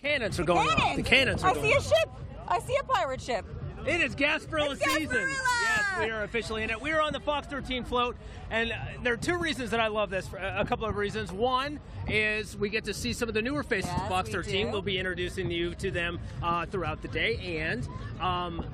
Cannons are going off. The cannons are going off. I see a ship. I see a pirate ship. It is Gasparilla season. Gasparilla! Yes, we are officially in it. We are on the Fox 13 float, and there are two reasons that I love this. A couple of reasons. One is we get to see some of the newer faces of Fox 13. We'll be introducing you to them throughout the day, and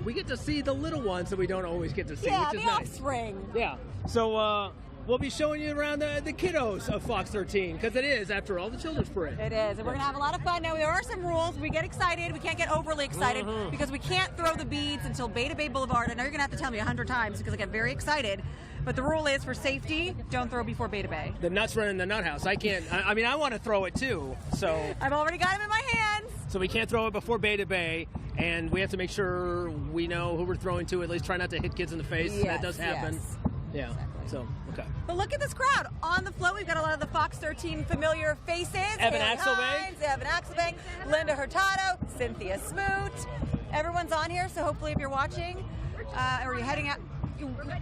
we get to see the little ones that we don't always get to see, which is nice. Offspring. Yeah. So we'll be showing you around the kiddos of Fox 13, because it is, after all, the children's parade. It is, and we're going to have a lot of fun. Now, there are some rules. We get excited. We can't get overly excited because we can't throw the beads until Bayshore Boulevard. I know you're going to have to tell me 100 times because I get very excited. But the rule is, for safety, don't throw before Bayshore. The nuts run in the nut house. I can't. I mean, I want to throw it too. So I've already got them in my hands. So we can't throw it before Bayshore, and we have to make sure we know who we're throwing to. At least try not to hit kids in the face. Yes, that does happen. Yes. Yeah. Exactly. So okay. But look at this crowd on the float. We've got a lot of the Fox 13 familiar faces. Evan Axelbank, Linda Hurtado, Cynthia Smoot. Everyone's on here, so hopefully if you're watching, or you're heading out.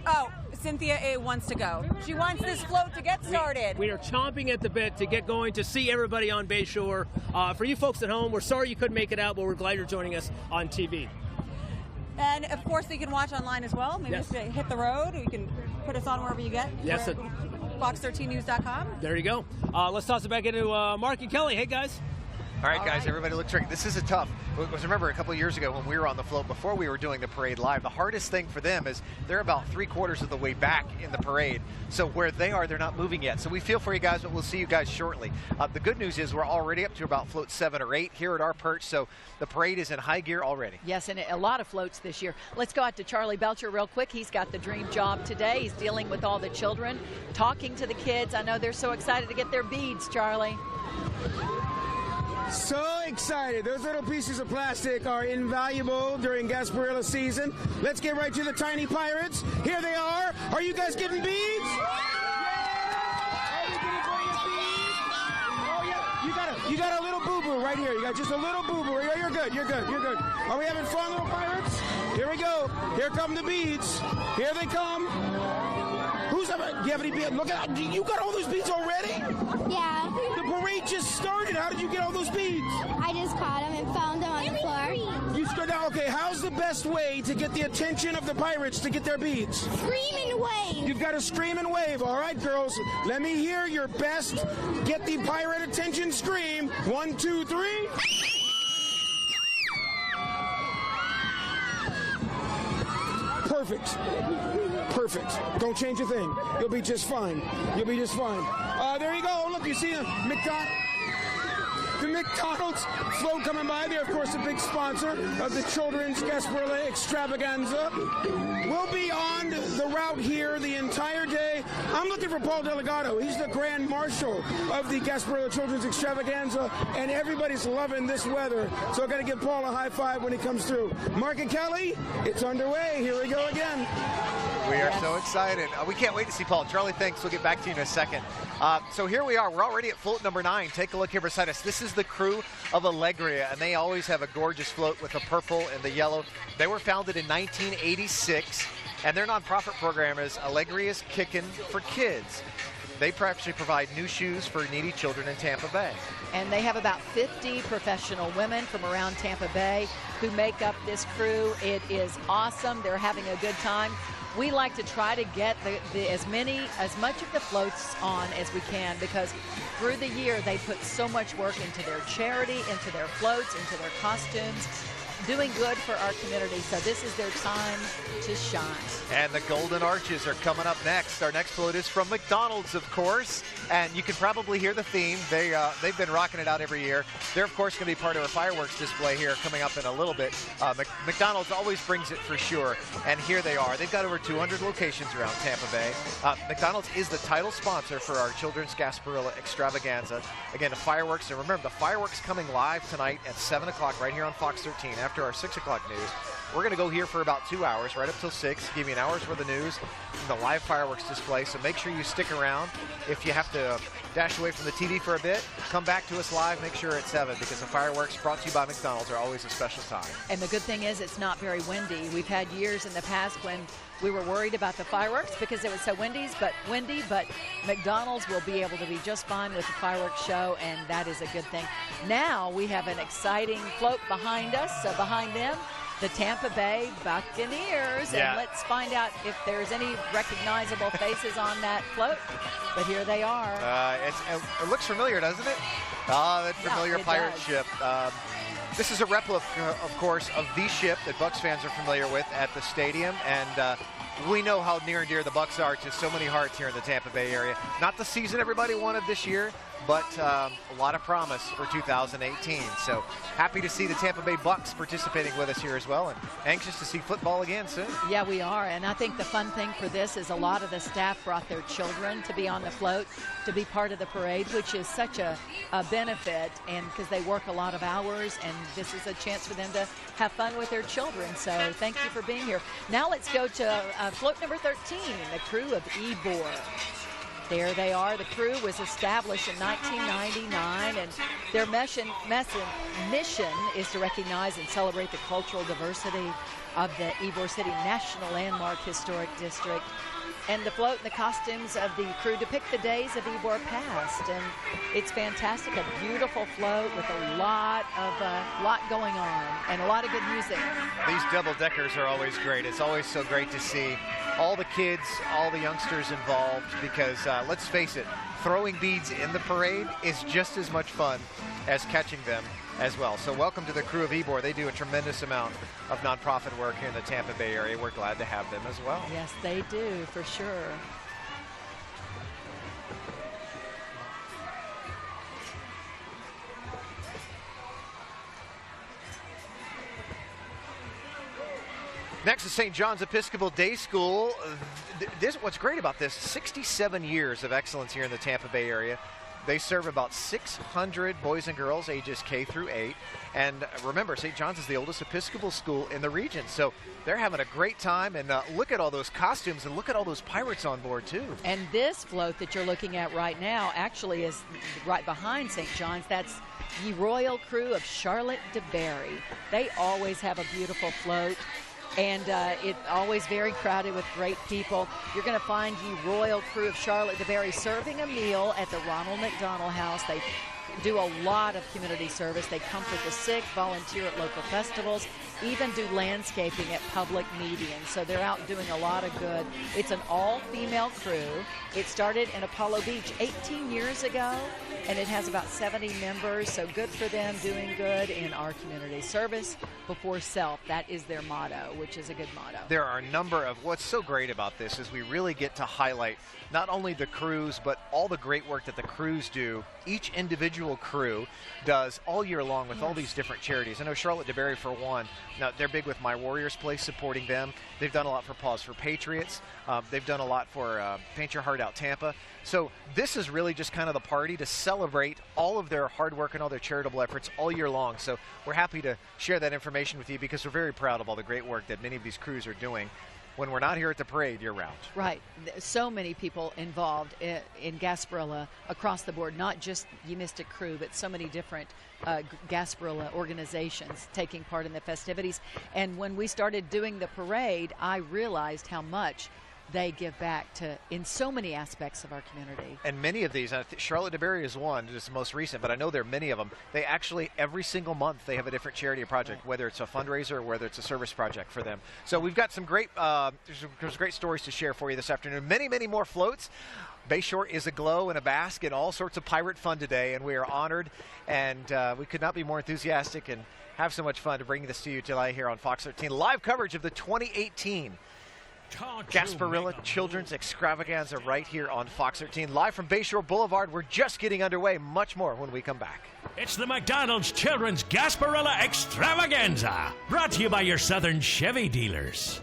Oh, Cynthia A wants to go. She wants this float to get started. We are chomping at the bit to get going, to see everybody on Bayshore. For you folks at home, we're sorry you couldn't make it out, but we're glad you're joining us on TV. And of course, you can watch online as well. Maybe just hit the road. You can put us on wherever you get. Yes. Fox13news.com. There you go. Let's toss it back into Mark and Kelly. Hey, guys. All right, guys, everybody looks ready. This is a tough. Remember a couple of years ago when we were on the float before we were doing the parade live, the hardest thing for them is they're about 3/4 of the way back in the parade. So where they are, they're not moving yet. So we feel for you guys, but we'll see you guys shortly. The good news is we're already up to about float 7 or 8 here at our perch. So the parade is in high gear already. Yes, and a lot of floats this year. Let's go out to Charlie Belcher real quick. He's got the dream job today. He's dealing with all the children, talking to the kids. I know they're so excited to get their beads, Charlie. So excited. Those little pieces of plastic are invaluable during Gasparilla season. Let's get right to the tiny pirates. Here they are. Are you guys getting beads? You got a little boo-boo right here. You got just a little boo-boo. You're good. You're good. You're good. Are we having fun, little pirates? Here we go. Here come the beads. Here they come. Who's ever? Do you have any beads? Look at you got all those beads already? Yeah. The parade just started. How did you get all those beads? I just caught them and found them on the floor. You scored out. Okay, how's the best way to get the attention of the pirates to get their beads? Scream and wave. You've got to scream and wave. All right, girls. Let me hear your best get the pirate attention scream. 1, 2, 3. Perfect. Perfect. Don't change a thing. You'll be just fine. You'll be just fine. There you go. Look, you see the McDonald's float coming by. They're, of course, a big sponsor of the children's Gasparilla Extravaganza. We'll be on the route here the entire day. I'm looking for Paul Delegato. He's the Grand Marshal of the Gasparilla Children's Extravaganza, and everybody's loving this weather. So I've got to give Paul a high five when he comes through. Mark and Kelly, it's underway. Here we go again. We are so excited. We can't wait to see Paul. Charlie, thanks. We'll get back to you in a second. So here we are. We're already at float number 9. Take a look here beside us. This is the crew of Alegria, and they always have a gorgeous float with the purple and the yellow. They were founded in 1986, and their nonprofit program is Alegria's Kickin' for Kids. They actually provide new shoes for needy children in Tampa Bay. And they have about 50 professional women from around Tampa Bay who make up this crew. It is awesome. They're having a good time. We like to try to get as much of the floats on as we can, because through the year they put so much work into their charity, into their floats, into their costumes, doing good for our community. So this is their time to shine. And the Golden Arches are coming up next. Our next float is from McDonald's, of course, and you can probably hear the theme. They've been rocking it out every year. They're, of course, going to be part of our fireworks display here coming up in a little bit. McDonald's always brings it for sure, and here they are. They've got over 200 locations around Tampa Bay. McDonald's is the title sponsor for our children's Gasparilla Extravaganza. Again, the fireworks, and remember, the fireworks coming live tonight at 7 o'clock right here on Fox 13 after our 6 o'clock news. We're going to go here for about 2 hours, right up till 6, give you an hour's worth of news and the live fireworks display. So make sure you stick around. If you have to dash away from the TV for a bit, come back to us live. Make sure it's 7, because the fireworks brought to you by McDonald's are always a special time. And the good thing is it's not very windy. We've had years in the past when We were worried about the fireworks because it was so windy, but McDonald's will be able to be just fine with the fireworks show, and that is a good thing. Now we have an exciting float behind us, behind them, the Tampa Bay Buccaneers, and let's find out if there's any recognizable faces on that float. But here they are. It looks familiar, doesn't it? That familiar pirate ship. This is a replica, of course, of the ship that Bucs fans are familiar with at the stadium, and we know how near and dear the Bucs are to so many hearts here in the Tampa Bay area. Not the season everybody wanted this year, but a lot of promise for 2018. So happy to see the Tampa Bay Bucs participating with us here as well, and anxious to see football again soon. Yeah, we are, and I think the fun thing for this is a lot of the staff brought their children to be on the float, to be part of the parade, which is such a benefit, and because they work a lot of hours, and this is a chance for them to have fun with their children. So thank you for being here. Now let's go to float number 13, the crew of Ybor. There they are. The crew was established in 1999, and their mission is to recognize and celebrate the cultural diversity of the Ybor City National Landmark Historic District. And the float and the costumes of the crew depict the days of Ybor past, and it's fantastic. A beautiful float with a lot going on and a lot of good music. These double-deckers are always great. It's always so great to see all the kids, all the youngsters involved, because let's face it, throwing beads in the parade is just as much fun as catching them as well. So welcome to the crew of Ybor. They do a tremendous amount of nonprofit work here in the Tampa Bay area. We're glad to have them as well. Yes, they do, for sure. Next is St. John's Episcopal Day School. What's great about this, 67 years of excellence here in the Tampa Bay area. They serve about 600 boys and girls ages K through 8. And remember, St. John's is the oldest Episcopal school in the region. So they're having a great time. And look at all those costumes, and look at all those pirates on board, too. And this float that you're looking at right now actually is right behind St. John's. That's the Royal Crew of Charlotte de Berry. They always have a beautiful float. And it's always very crowded with great people. You're going to find the Royal Crew of Charlotte de Berry serving a meal at the Ronald McDonald House. They do a lot of community service. They comfort the sick, volunteer at local festivals, even do landscaping at public meetings. So they're out doing a lot of good. It's an all-female crew. It started in Apollo Beach 18 years ago, and it has about 70 members. So good for them, doing good in our community. Service before self, that is their motto, which is a good motto. There are a number of, what's so great about this is we really get to highlight not only the crews, but all the great work that the crews do. Each individual crew does all year long with all these different charities. I know Charlotte de Berry, for one, now they're big with My Warriors Place, supporting them. They've done a lot for Paws for Patriots. They've done a lot for Paint Your Heart Out Tampa. So this is really just kind of the party to celebrate all of their hard work and all their charitable efforts all year long. So we're happy to share that information with you, because we're very proud of all the great work that many of these crews are doing when we're not here at the parade year-round. Right. So many people involved in Gasparilla across the board, not just Mystic Crew, but so many different Gasparilla organizations taking part in the festivities. And when we started doing the parade, I realized how much they give back to in so many aspects of our community. And many of these, Charlotte de Berry is one, it's the most recent, but I know there are many of them. They actually, every single month, they have a different charity or project, whether it's a fundraiser or whether it's a service project for them. So we've got some great, there's great stories to share for you this afternoon. Many, many more floats. Bayshore is aglow and a bask in all sorts of pirate fun today, and we are honored, and we could not be more enthusiastic and have so much fun to bring this to you tonight here on Fox 13. Live coverage of the 2018 Gasparilla Children's Extravaganza right here on Fox 13. Live from Bayshore Boulevard. We're just getting underway. Much more when we come back. It's the McDonald's Children's Gasparilla Extravaganza, brought to you by your Southern Chevy dealers.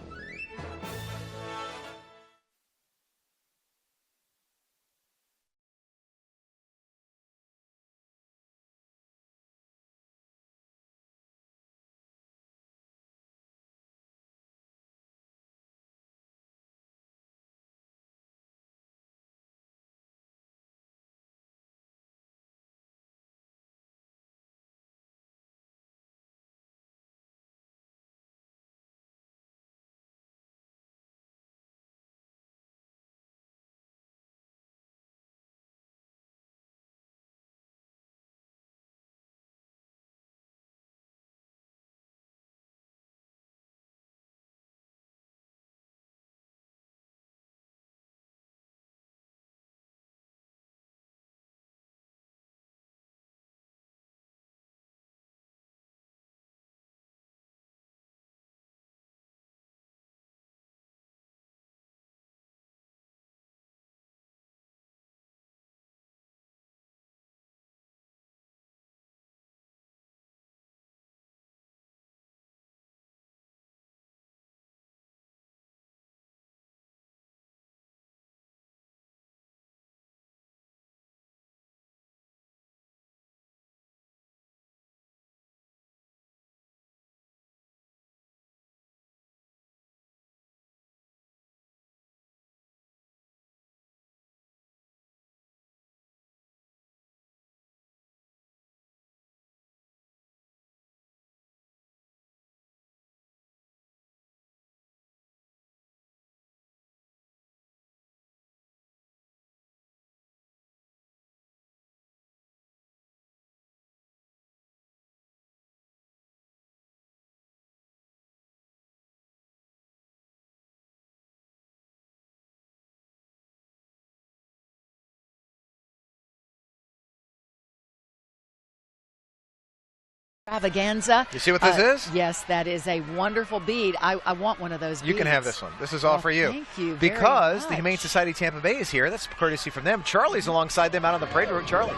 Extravaganza. You see what this is? Yes, that is a wonderful bead. I want one of those beads. You can have this one. This is all for you. Thank you very Because much. the Humane Society Tampa Bay is here. That's courtesy from them. Charlie's alongside them out on the parade route. Charlie.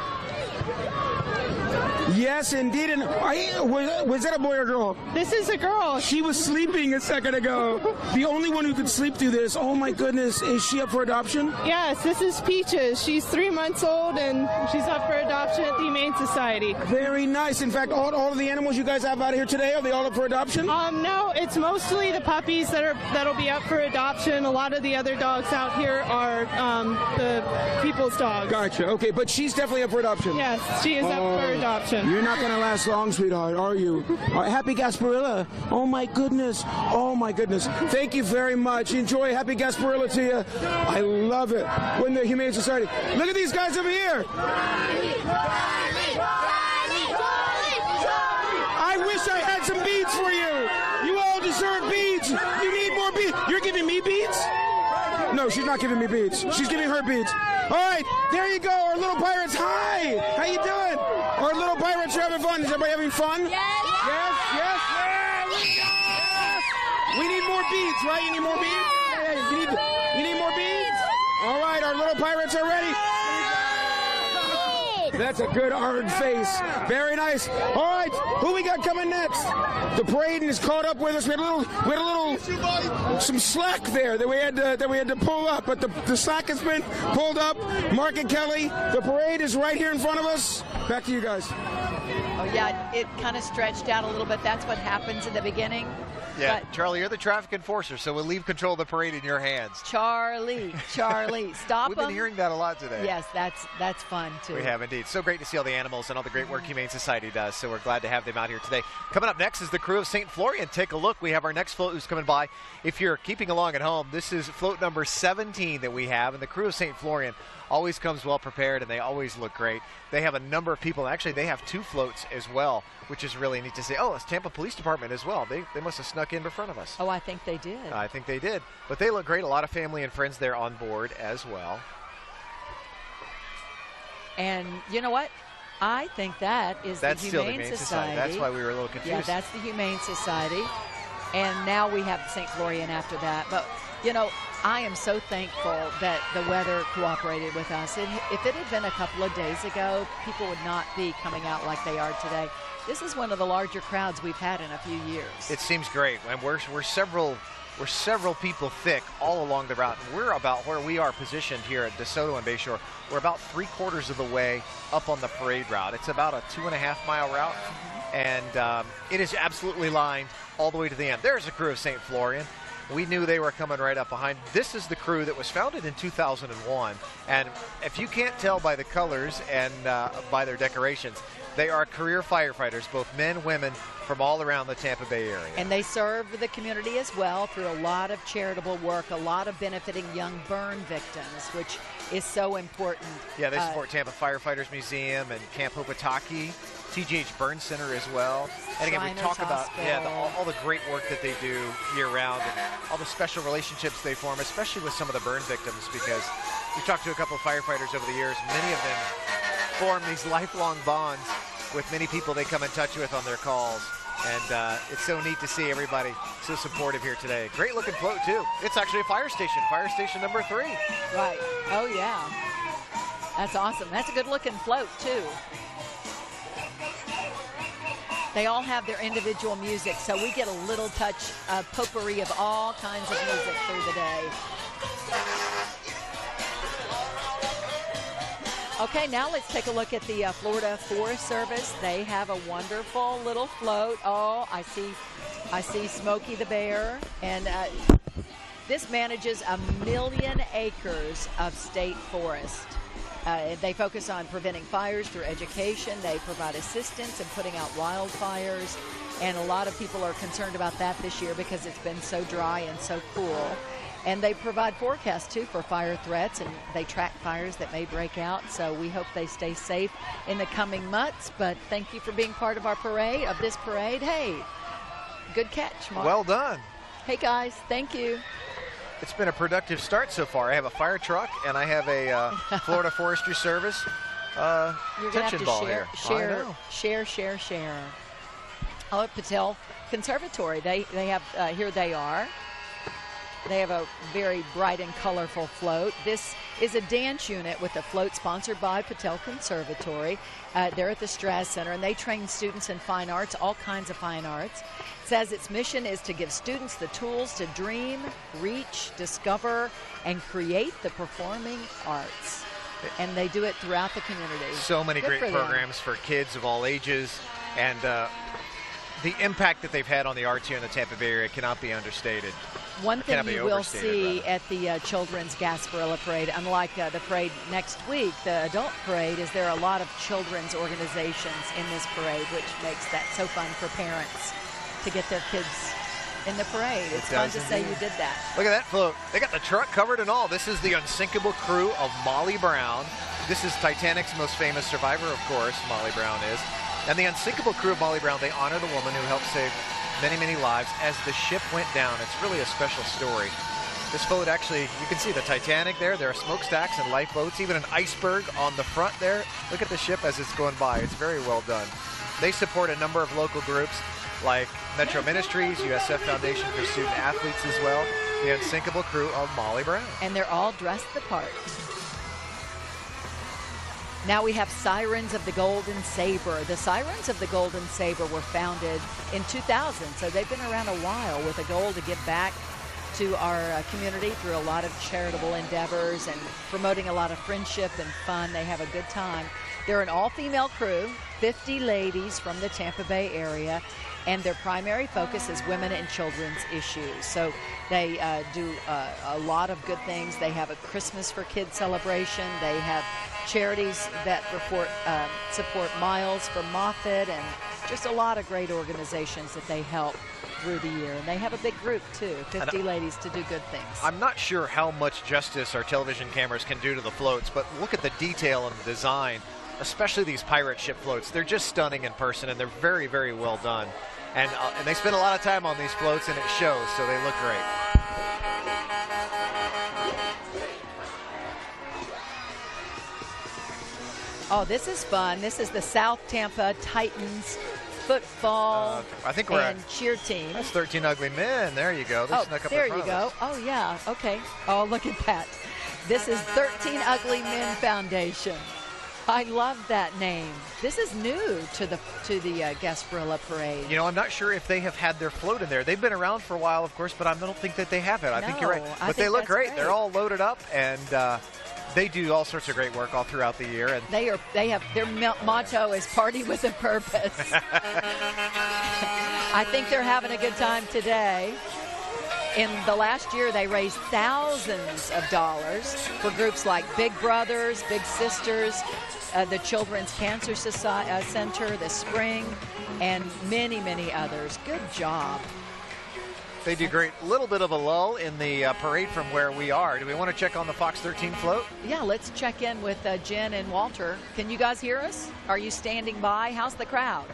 Yes, indeed. And was that a boy or girl? This is a girl. She was sleeping a second ago. The only one who could sleep through this. Oh my goodness. Is she up for adoption? Yes, this is Peaches. She's 3 months old and she's up for adoption at the Humane Society. Very nice. In fact, all of the animals you guys have out here today, are they all up for adoption? No, it's mostly the puppies that'll be up for adoption. A lot of the other dogs out here are the people's dogs. Gotcha. Okay, but she's definitely up for adoption. Yes, she is up for adoption. You're not going to last long, sweetheart, are you? Happy Gasparilla. Oh, my goodness. Oh, my goodness. Thank you very much. Enjoy. Happy Gasparilla to you. I love it. When the Humane Society. Look at these guys over here. I wish I had some beads for you. You all deserve beads. You need more beads. You're giving me beads? No, she's not giving me beads. She's giving her beads. All right, there you go. Our little pirates. Hi. How you doing? Our little pirates are having fun. Is everybody having fun? Yes. Yes. Yes. Yes. We need more beads, right? You need more beads? You need more beads? All right, our little pirates are ready. That's a good hard face. Very nice. All right, who we got coming next? The parade is caught up with us. We had a little, some slack there that we had to pull up, but the slack has been pulled up. Mark and Kelly, the parade is right here in front of us. Back to you guys. Oh yeah, it kind of stretched out a little bit. That's what happens in the beginning. Yeah, But Charlie, you're the traffic enforcer, so we'll leave control of the parade in your hands. Charlie, stop We've them. been hearing that a lot today. Yes, that's fun too. We have indeed. So great to see all the animals and all the great work Humane Society does. So we're glad to have them out here today. Coming up next is the crew of St. Florian. Take a look. We have our next float who's coming by. If you're keeping along at home, this is float number 17 that we have. And the crew of St. Florian always comes well prepared, and they always look great. They have a number of people. Actually, they have 2 floats as well, which is really neat to see. Oh, it's Tampa Police Department as well. They must have snuck in front of us. Oh, I think they did. I think they did. But they look great. A lot of family and friends there on board as well. And you know what? I think that is That's the still the Humane Humane Society. That's why we were a little confused. Yeah, that's the Humane Society. And now we have St. Florian after that. But, you know, I am so thankful that the weather cooperated with us. If it had been a couple of days ago, people would not be coming out like they are today. This is one of the larger crowds we've had in a few years. It seems great. And we're several people thick all along the route. And we're about where we are positioned here at DeSoto and Bayshore. We're about 3/4 of the way up on the parade route. It's about a 2.5-mile route. And it is absolutely lined all the way to the end. There's the crew of St. Florian. We knew they were coming right up behind. This is the crew that was founded in 2001. And if you can't tell by the colors and by their decorations, they are career firefighters, both men, women, from all around the Tampa Bay area. And they serve the community as well through a lot of charitable work, a lot of benefiting young burn victims, which is so important. Yeah, they support Tampa Firefighters Museum and Camp Hopataki, TGH Burn Center as well. And again, we talk about all the great work that they do year-round and all the special relationships they form, especially with some of the burn victims, because we've talked to a couple of firefighters over the years. Many of them form these lifelong bonds with many people they come in touch with on their calls. And it's so neat to see everybody so supportive here today. Great looking float too. It's actually a fire station number 3. Right. Oh yeah. That's awesome. That's a good looking float too. They all have their individual music, so we get a little touch of potpourri of all kinds of music through the day. Okay, now let's take a look at the Florida Forest Service. They have a wonderful little float. Oh, I see Smokey the Bear. And this manages 1 million acres of state forest. They focus on preventing fires through education. They provide assistance in putting out wildfires. And a lot of people are concerned about that this year because it's been so dry and so cool. And they provide forecasts, too, for fire threats, and they track fires that may break out. So we hope they stay safe in the coming months. But thank you for being part of our parade, of this parade. Hey, good catch, Mark. Well done. Hey, guys, thank you. It's been a productive start so far. I have a fire truck, and I have a Florida Forestry Service You're going to have tension to ball share, here. I know. share. at Patel Conservatory. They have, here they are. They have a very bright and colorful float. This is a dance unit with a float sponsored by Patel Conservatory. They're at the Straz Center, and they train students in fine arts, all kinds of fine arts. It says its mission is to give students the tools to dream, reach, discover, and create the performing arts. And they do it throughout the community. So many great programs for kids of all ages, and the impact that they've had on the arts here in the Tampa Bay area cannot be understated. One thing you will see at the Children's Gasparilla Parade, unlike the parade next week, the adult parade, is there are a lot of children's organizations in this parade, which makes that so fun for parents to get their kids in the parade. It's fun to say you did that. Look at that float. They got the truck covered and all. This is the unsinkable crew of Molly Brown. This is Titanic's most famous survivor, of course, Molly Brown is. And the unsinkable crew of Molly Brown, they honor the woman who helped save many, many lives as the ship went down. It's really a special story. This float actually, you can see the Titanic there. There are smokestacks and lifeboats, even an iceberg on the front there. Look at the ship as it's going by. It's very well done. They support a number of local groups like Metro Ministries, USF Foundation for Student Athletes as well. The unsinkable crew of Molly Brown. And they're all dressed the part. Now we have Sirens of the Golden Saber. The Sirens of the Golden Saber were founded in 2000, so they've been around a while with a goal to give back to our community through a lot of charitable endeavors and promoting a lot of friendship and fun. They have a good time. They're an all-female crew, 50 ladies from the Tampa Bay area, and their primary focus is women and children's issues. So they do a lot of good things. They have a Christmas for Kids celebration. They have charities that support Miles for Moffitt, and just a lot of great organizations that they help through the year. And they have a big group too, 50 ladies to do good things. I'm not sure how much justice our television cameras can do to the floats, but look at the detail and the design, especially these pirate ship floats. They're just stunning in person, and they're very, very well done. And they spend a lot of time on these floats, and it shows, so they look great. Oh, this is fun. This is the South Tampa Titans football I think we're and cheer team. That's 13 Ugly Men. There you go. They snuck up there in front you go. of us. Oh, yeah. Okay. Oh, look at that. This is 13 Ugly Men Foundation. I love that name. This is new to the Gasparilla Parade. You know, I'm not sure if they have had their float in there. They've been around for a while, of course, but I don't think that they have it. I think you're right. But they look great. They're all loaded up, and they do all sorts of great work all throughout the year. And they have their motto is "Party with a Purpose." I think they're having a good time today. In the last year, they raised thousands of dollars for groups like Big Brothers, Big Sisters, the Children's Cancer Center, the Spring, and many, many others. Good job. They do great. A little bit of a lull in the parade from where we are. Do we want to check on the Fox 13 float? Yeah, let's check in with Jen and Walter. Can you guys hear us? Are you standing by? How's the crowd?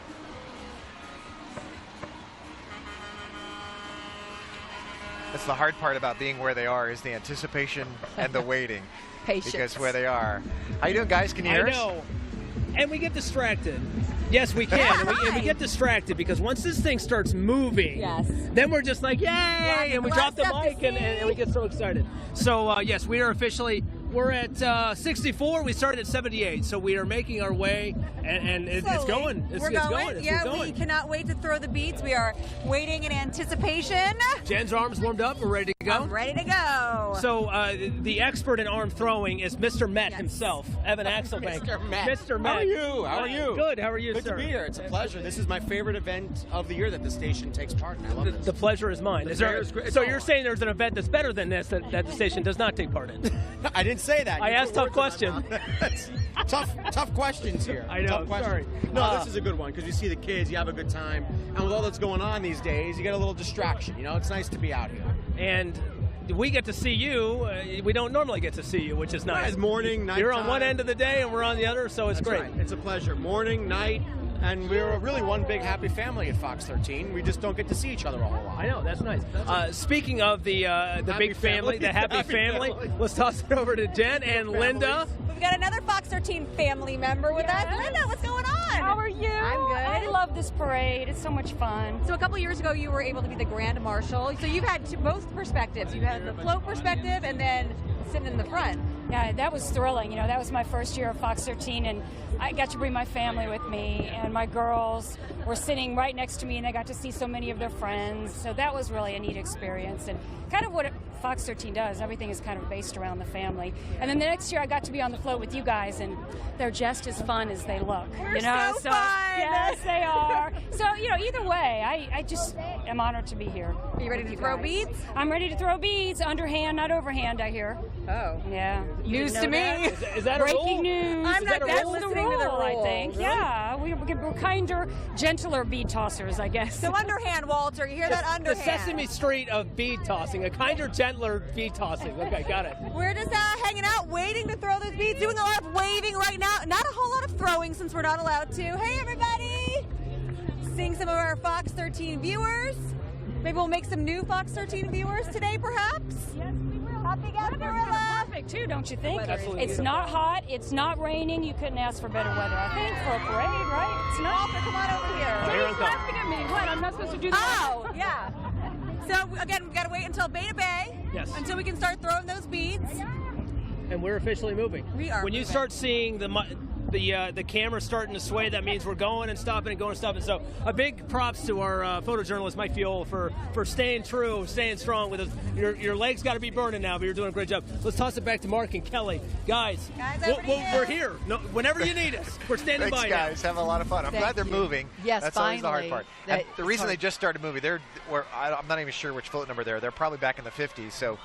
That's the hard part about being where they are, is the anticipation and the waiting. Patience. Because where they are. How you doing, guys? Can you hear us? I know. And we get distracted. Yes, we can. and we get distracted because once this thing starts moving, then we're just like, yay! And we drop the mic and we get so excited. So, yes, we are officially, we're at 64. We started at 78. So we are making our way, and it's going. It's going. We cannot wait to throw the beats. We are waiting in anticipation. Jen's arms warmed up. We're ready to go. I'm ready to go. So the expert in arm throwing is Mr. Met himself, Evan Axelbank. Mr. Met. Mr. Met. How are you? How are you? Good. How are you, Good sir? to be here. It's a pleasure. This is my favorite event of the year that the station takes part in. I love this. The pleasure is mine. So you're saying there's an event that's better than this that the station does not take part in? I didn't say that. I asked tough questions. tough questions here. I know. Sorry. No, this is a good one because you see the kids, you have a good time, and with all that's going on these days, you get a little distraction. You know, it's nice to be out here. And we get to see you. We don't normally get to see you, which is nice. It's morning, night. You're on one end of the day, and we're on the other, so it's great. Right. It's a pleasure. Morning, night. And we're really one big happy family at Fox 13. We just don't get to see each other a whole lot. I know, that's nice. Speaking of the big family, the happy family, let's toss it over to Jen and Linda. We've got another Fox 13 family member with us. Linda, what's going on? How are you? I'm good. I love love this parade. It's so much fun. So a couple years ago, you were able to be the Grand Marshal. So you've had both perspectives. You've had the float perspective and then sitting in the front. Yeah, that was thrilling. You know, that was my first year of Fox 13, and I got to bring my family with me, and my girls were sitting right next to me, and they got to see so many of their friends. So that was really a neat experience, and kind of what Fox 13 does. Everything is kind of based around the family. And then the next year, I got to be on the float with you guys, and they're just as fun as they look. We're so fun. Yes, they are. So, you know, either way, I just am honored to be here. Are you ready to throw beads? I'm ready to throw beads, underhand, not overhand, I hear. Oh. Yeah. News to me. Is that breaking a rule? news? I'm not That's listening the rule, to the I rules. think. Really? Yeah, we're kinder, gentler bead tossers, I guess. So underhand, Walter. You hear that underhand? The Sesame Street of bead tossing, a kinder, gentler bead tossing. Okay, got it. We're just hanging out, waiting to throw those beads, doing a lot of waving right now. Not a whole lot of throwing since we're not allowed to. Hey, everybody! Seeing some of our Fox 13 viewers. Maybe we'll make some new Fox 13 viewers today, perhaps? Yes, we will. Happy Gasparilla! Perfect, too, don't you think? Absolutely It's not hot. It's not raining. You couldn't ask for better weather, I think, for a parade, right? It's not. Walter, come on over here. Here He's I'm coming. laughing at me. What? I'm not supposed to do that? Oh, yeah. So, again, we've got to wait until Beta Bay. Yes. Until we can start throwing those beads. And we're officially moving. We are When you moving. start seeing the camera starting to sway, that means we're going and stopping and going and stopping. So a big props to our photojournalist Mike Fiol for staying true, staying strong with us. Your legs got to be burning now, but you're doing a great job. Let's toss it back to Mark and Kelly. Guys, we're here. No, whenever you need us, we're standing Thanks, by guys. now. Have a lot of fun. I'm glad they're moving. Yes, That's always the hard finally. part. And That- the it's reason hard. they just started moving, I'm not even sure which float number they're probably back in the 50s, so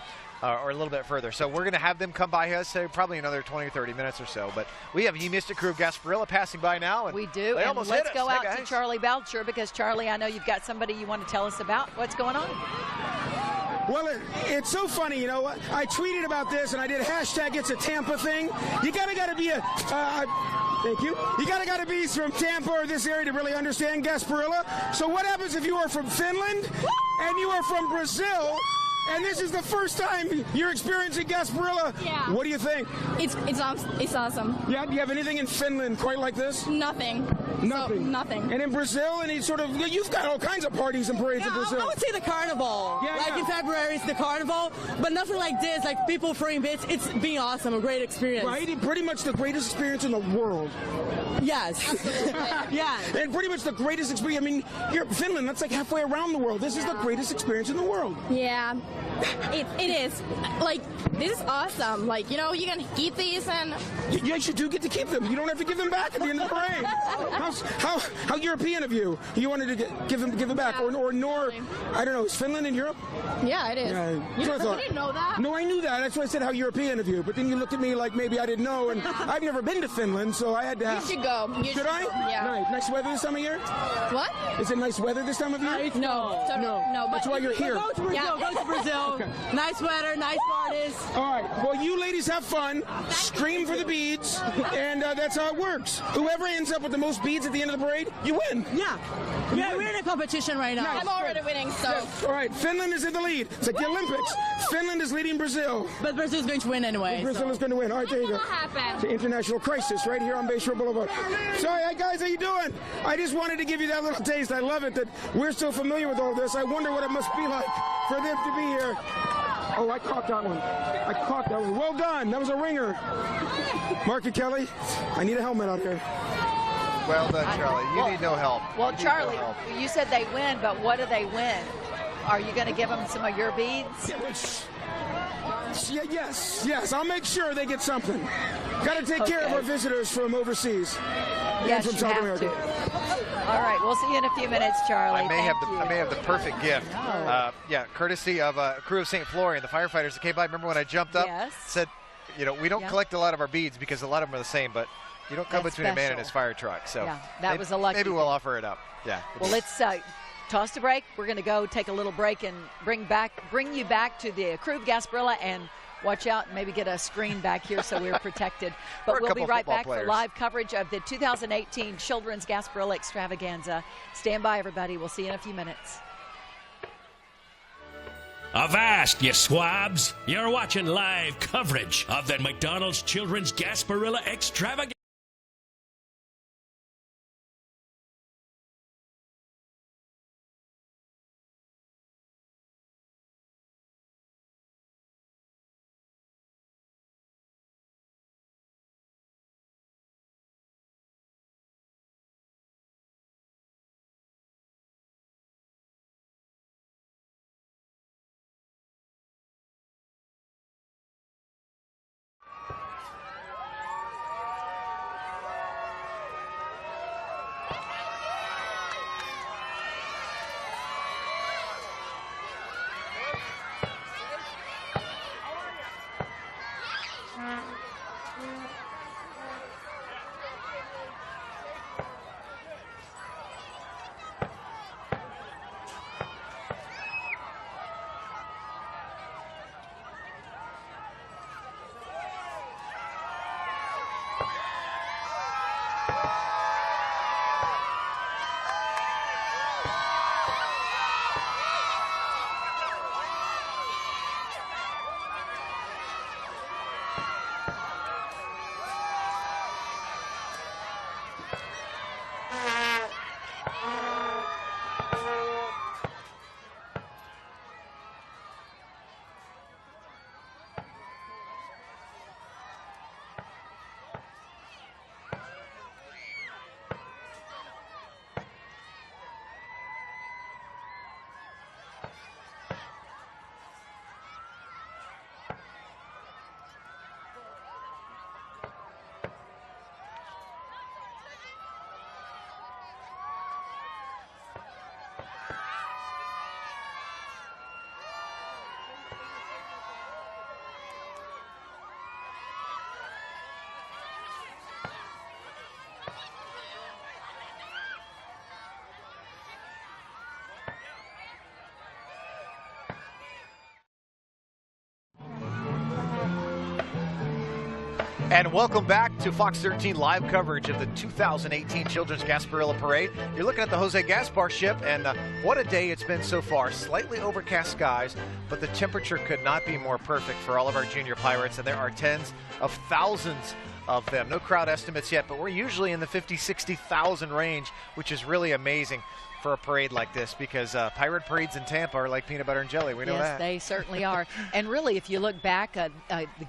or a little bit further. So we're going to have them come by us, probably another 20 or 30 minutes or so. But we have a Mystic crew of Gasparilla passing by now. And We do, they and almost let's hit go us. out Hey, to guys. Charlie Belcher, because Charlie, I know you've got somebody you want to tell us about. What's going on? Well, it's so funny, you know. I tweeted about this, and I did hashtag It's a Tampa thing. You gotta be thank you. You gotta be from Tampa or this area to really understand Gasparilla. So what happens if you are from Finland and you are from Brazil? And this is the first time you're experiencing Gasparilla. Yeah. What do you think? It's awesome. Yeah, do you have anything in Finland quite like this? Nothing. Nothing. So, nothing. And in Brazil, you've got all kinds of parties and parades in Brazil. I would say the carnival. Yeah, like yeah. in February, it's the carnival, but nothing like this. Like people throwing bits. It's been awesome, a great experience. Right? Pretty much the greatest experience in the world. Yes. yeah. And pretty much the greatest experience. I mean, you're Finland, that's like halfway around the world. This is the greatest experience in the world. Yeah, it is. Like, this is awesome. Like, you know, you can keep these and... Yes, you do get to keep them. You don't have to give them back at the end of the parade. How European of you? You wanted to give them back. Yeah. Or nor, I don't know, is Finland in Europe? Yeah, it is. Yeah, You that's what I thought. didn't know that? No, I knew that. That's why I said how European of you. But then you looked at me like maybe I didn't know. And I've never been to Finland, so I had to You ask. should go. You Should I? Yeah. Nice weather this time of year? What? Is it nice weather this time of year? No. No, That's why you're here. Go to Brazil. Yeah. Go to Brazil. Nice weather, nice parties. All right. Well, you ladies have fun. Stream for the beads, and that's how it works. Whoever ends up with the most beads at the end of the parade, you win. Yeah. Yeah, we're in a competition right now. I'm already winning, so... All right. Finland is in the lead. It's like the Olympics. Finland is leading Brazil. But Brazil's going to win anyway. Brazil is going to win. All right, there you go. What's gonna happen? It's an international crisis right here on Bayshore Boulevard. Sorry, hey guys, how you doing? I just wanted to give you that little taste. I love it that we're so familiar with all this. I wonder what it must be like for them to be here. Oh, I caught that one. Well done. That was a ringer. Mark and Kelly, I need a helmet out here. Well done, Charlie. You need no help. Well, You need Charlie, no help. you said they win, but what do they win? Are you going to give them some of your beads? Yes. I'll make sure they get something. Got to take care of Okay. our visitors from overseas. Yes, and from you South have America. to. All right, we'll see you in a few minutes, Charlie. I may have Thank the perfect gift. Courtesy of a crew of St. Florian, the firefighters that came by. Remember when I jumped up? Yes. Said, we don't Yeah. collect a lot of our beads because a lot of them are the same, but you don't come That's between a man and special. his fire truck. So Yeah, that was a lucky maybe we'll thing. offer it up. Yeah. Well, let's toss the break. We're going to go take a little break and bring you back to the crew of Gasparilla, and watch out, maybe get a screen back here so we're protected. Or a But we'll be couple right football back players. for live coverage of the 2018 Children's Gasparilla Extravaganza. Stand by, everybody. We'll see you in a few minutes. Avast, you swabs! You're watching live coverage of the McDonald's Children's Gasparilla Extravaganza. And welcome back to Fox 13 live coverage of the 2018 Children's Gasparilla Parade. You're looking at the Jose Gaspar ship, and what a day it's been so far. Slightly overcast skies, but the temperature could not be more perfect for all of our junior pirates, and there are tens of thousands of them. No crowd estimates yet, but we're usually in the 50, 60,000 range, which is really amazing for a parade like this, because pirate parades in Tampa are like peanut butter and jelly. We know that. Yes, they certainly are. And really, if you look back, the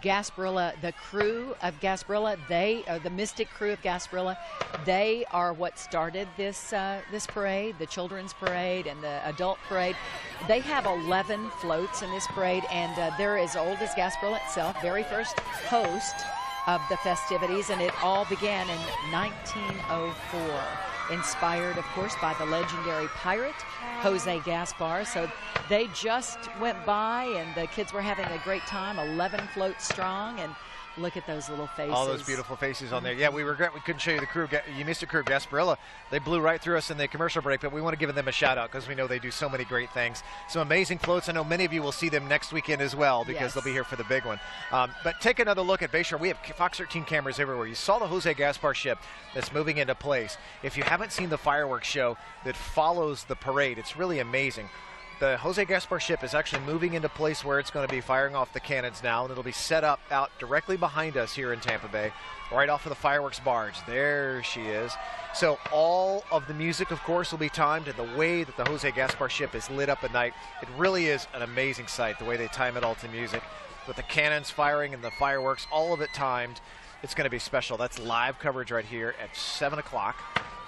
Gasparilla, the crew of Gasparilla, the Mystic crew of Gasparilla, they are what started this this parade, the children's parade and the adult parade. They have 11 floats in this parade, and they're as old as Gasparilla itself, very first host of the festivities, and it all began in 1904. Inspired, of course, by the legendary pirate Jose Gaspar. So they just went by, and the kids were having a great time, 11 floats strong, and look at those little faces. All those beautiful faces on there. Yeah, we regret we couldn't show you the crew. You missed the crew of Gasparilla. They blew right through us in the commercial break, but we want to give them a shout out because we know they do so many great things. Some amazing floats. I know many of you will see them next weekend as well, because they'll be here for the big one. But take another look at Bayshore. We have Fox 13 cameras everywhere. You saw the Jose Gaspar ship that's moving into place. If you haven't seen the fireworks show that follows the parade, it's really amazing. The Jose Gaspar ship is actually moving into place where it's going to be firing off the cannons now, and it'll be set up out directly behind us here in Tampa Bay, right off of the fireworks barge. There she is. So all of the music, of course, will be timed, and the way that the Jose Gaspar ship is lit up at night, it really is an amazing sight, the way they time it all to music, with the cannons firing and the fireworks, all of it timed. It's going to be special. That's live coverage right here at 7 o'clock.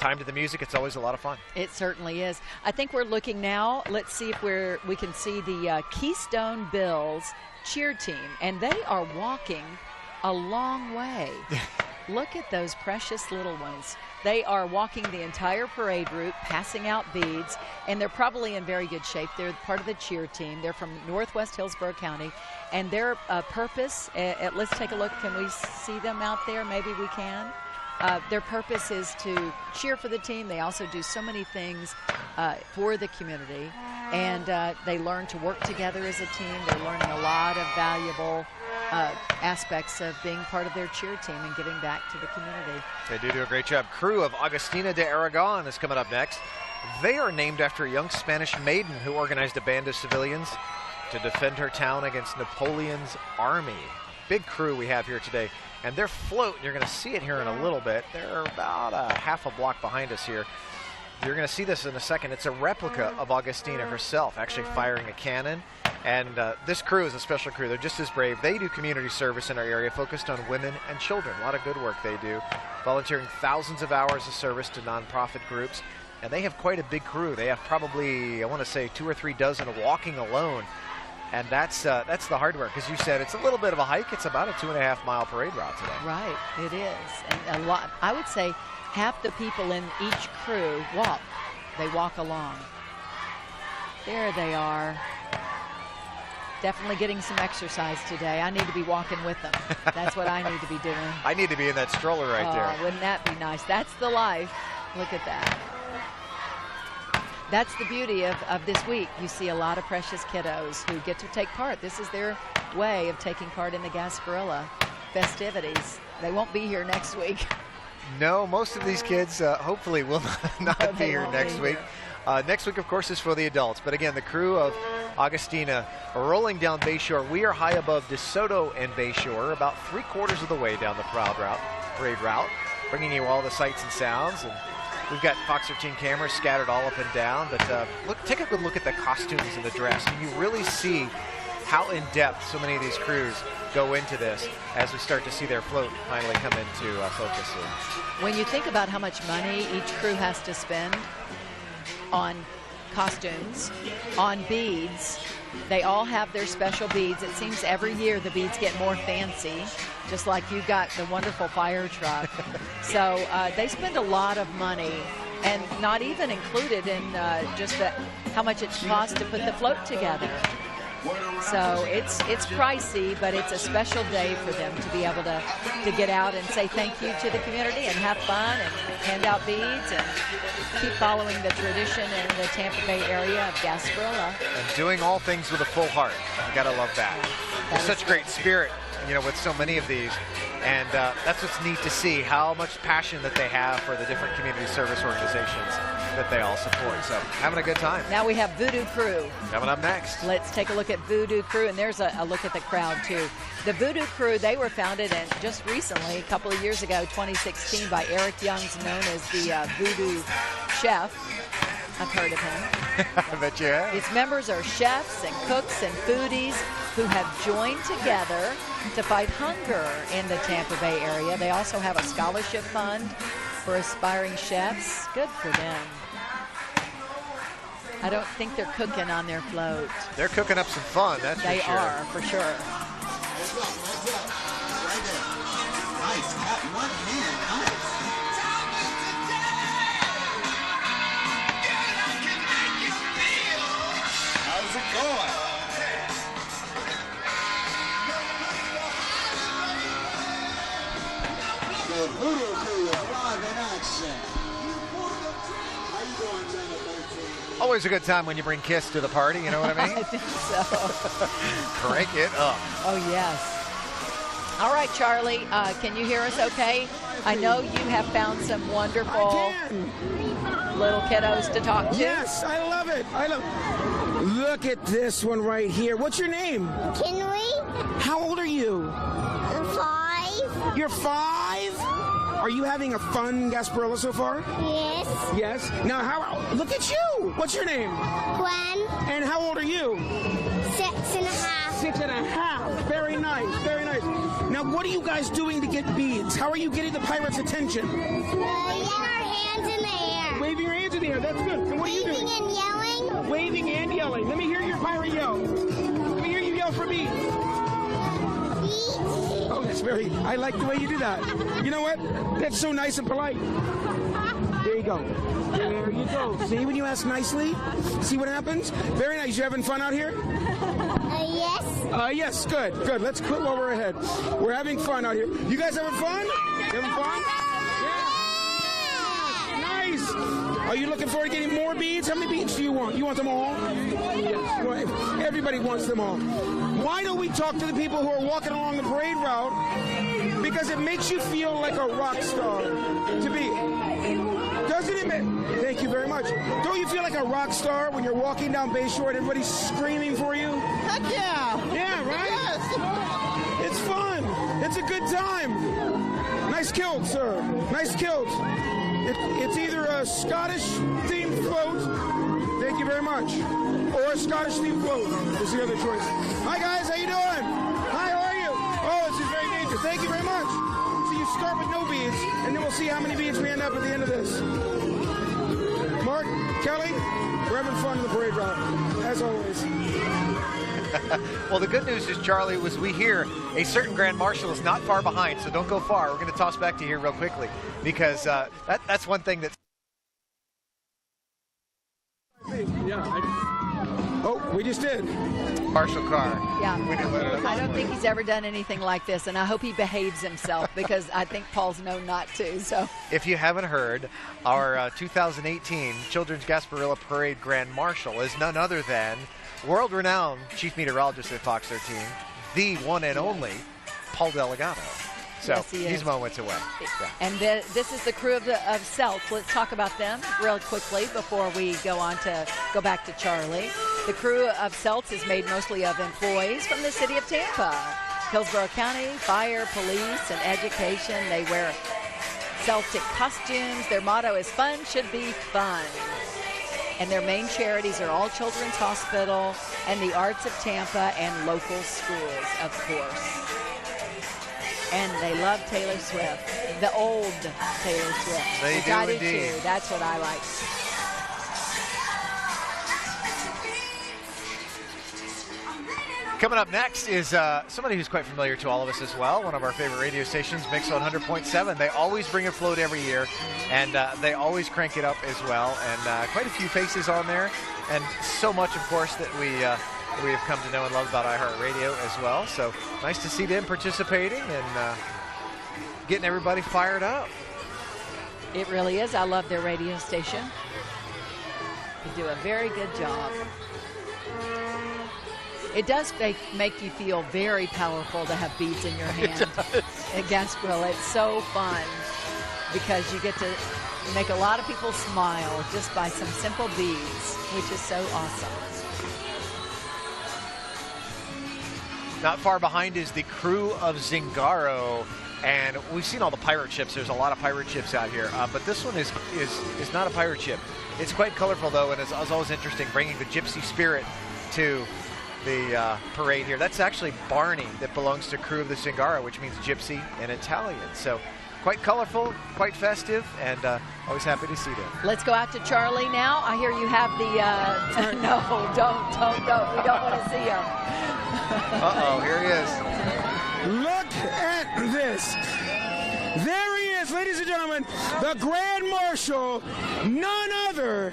Time to the music. It's always a lot of fun. It certainly is. I think we're looking now. Let's see if we can see the Keystone Bills cheer team, and they are walking a long way. Look at those precious little ones. They are walking the entire parade route, passing out beads, and they're probably in very good shape. They're part of the cheer team. They're from Northwest Hillsborough County, and their purpose, let's take a look. Can we see them out there? Maybe we can. Their purpose is to cheer for the team. They also do so many things for the community, and they learn to work together as a team. They're learning a lot of valuable aspects of being part of their cheer team and giving back to the community. They do a great job. Crew of Agustina de Aragon is coming up next. They are named after a young Spanish maiden who organized a band of civilians to defend her town against Napoleon's army. Big crew we have here today. And their float, you're going to see it here in a little bit. They're about a half a block behind us here. You're going to see this in a second. It's a replica of Agustina herself, actually firing a cannon. And this crew is a special crew. They're just as brave. They do community service in our area, focused on women and children. A lot of good work they do, volunteering thousands of hours of service to nonprofit groups. And they have quite a big crew. They have probably, I want to say, 2 or 3 dozen walking alone. And that's the hard work. As you said, it's a little bit of a hike. It's about a 2.5-mile parade route today. Right, it is. And a lot, I would say half the people in each crew walk. They walk along. There they are. Definitely getting some exercise today. I need to be walking with them. That's what I need to be doing. I need to be in that stroller right there. Wouldn't that be nice? That's the life. Look at that. That's the beauty of this week. You see a lot of precious kiddos who get to take part. This is their way of taking part in the Gasparilla festivities. They won't be here next week. No, most of these kids hopefully will not be here next week. Next week, of course, is for the adults. But again, the crew of Agustina are rolling down Bayshore. We are high above DeSoto and Bayshore, about 3/4 of the way down the parade route, bringing you all the sights and sounds. And we've got Fox 13 cameras scattered all up and down. But take a good look at the costumes and the dress, and you really see how in depth so many of these crews go into this as we start to see their float finally come into focus here. When you think about how much money each crew has to spend on costumes, on beads, they all have their special beads. It seems every year the beads get more fancy, just like you got the wonderful fire truck. So they spend a lot of money, and not even included in just how much it costs to put the float together. So it's pricey, but it's a special day for them to be able to get out and say thank you to the community and have fun and hand out beads and keep following the tradition in the Tampa Bay area of Gasparilla. And doing all things with a full heart. You gotta love that. There's such great spirit, with so many of these. And that's what's neat to see, how much passion that they have for the different community service organizations that they all support. So having a good time. Now we have Voodoo Crew. Coming up next. Let's take a look at Voodoo Crew, and there's a look at the crowd too. The Voodoo Crew, they were founded just recently, a couple of years ago, 2016, by Eric Young's known as the Voodoo Chef. I've heard of him. I bet you have. Its members are chefs and cooks and foodies who have joined together to fight hunger in the Tampa Bay area. They also have a scholarship fund for aspiring chefs. Good for them. I don't think they're cooking on their float. They're cooking up some fun, that's for sure. They are, for sure. Nice, got one hand, nice. How's it going? The Voodoo Crew is live in action. How you doing, Jennifer? Always a good time when you bring Kiss to the party, you know what I mean? I think so. Crank it up. Oh, yes. All right, Charlie, can you hear us okay? I know you have found some wonderful little kiddos to talk to. Yes, I love it. I love it. Look at this one right here. What's your name? Kinley. How old are you? 5. You're 5? Are you having a fun Gasparilla so far? Yes. Yes. Now, look at you. What's your name? Gwen. And how old are you? 6.5. 6.5. Very nice. Very nice. Now, what are you guys doing to get beads? How are you getting the pirates' attention? Waving our hands in the air. Waving your hands in the air. That's good. And what are you doing? Waving and yelling. Waving and yelling. Let me hear your pirate yell. Let me hear you yell for beads. Oh, that's very, I like the way you do that. You know what? That's so nice and polite. There you go. There you go. See when you ask nicely? See what happens? Very nice. You having fun out here? Yes. Yes, good, good. Let's quit while we're ahead. We're having fun out here. You guys having fun? You having fun? Yeah. Nice. Are you looking forward to getting more beads? How many beads do you want? You want them all? Yes. Everybody wants them all. Why don't we talk to the people who are walking along the parade route? Because it makes you feel like a rock star to be. Doesn't it? Thank you very much. Don't you feel like a rock star when you're walking down Bayshore and everybody's screaming for you? Heck yeah! Yeah, right? Yes! It's fun. It's a good time. Nice kilt, sir. Nice kilt. It's either a Scottish-themed float, thank you very much, or a Scottish-themed float is the other choice. Hi, guys. How you doing? Hi, how are you? Oh, this is very dangerous. Thank you very much. So you start with no beads, and then we'll see how many beads we end up at the end of this. Mark, Kelly, we're having fun in the parade route, as always. Well, the good news is, Charlie, was we hear a certain Grand Marshal is not far behind, so don't go far. We're going to toss back to you here real quickly, because that's one thing that's... Oh, we just did. Marshal car. Yeah. We didn't let it up. I don't think he's ever done anything like this, and I hope he behaves himself because I think Paul's known not to. So, if you haven't heard, our 2018 Children's Gasparilla Parade Grand Marshal is none other than world-renowned Chief Meteorologist at Fox 13, the one and only Paul Delgado. So yes, he's moments away. Yeah. And this is the crew of Celts. Let's talk about them real quickly before we go back to Charlie. The crew of Celts is made mostly of employees from the city of Tampa, Hillsborough County, fire, police, and education. They wear Celtic costumes. Their motto is fun should be fun. And their main charities are All Children's Hospital and the Arts of Tampa and local schools, of course. And they love Taylor Swift, the old Taylor Swift. They Which do I do indeed. too. That's what I like. Coming up next is somebody who's quite familiar to all of us as well, one of our favorite radio stations, Mix 100.7. They always bring a float every year, and they always crank it up as well. And quite a few faces on there, and so much, of course, that we have come to know and love about iHeartRadio as well. So nice to see them participating and getting everybody fired up. It really is. I love their radio station. They do a very good job. It does make you feel very powerful to have beads in your hand at Gasparilla. It's so fun because you get to make a lot of people smile just by some simple beads, which is so awesome. Not far behind is the crew of Zingaro, and we've seen all the pirate ships. There's a lot of pirate ships out here, but this one is not a pirate ship. It's quite colorful though, and it's always interesting bringing the gypsy spirit to the parade here. That's actually Barney that belongs to crew of the Zingaro, which means gypsy in Italian. So quite colorful, quite festive, and always happy to see them. Let's go out to Charlie now. I hear you have the, no, don't. We don't want to see him. Uh-oh, here he is. Look at this. There he is, ladies and gentlemen, the Grand Marshal, none other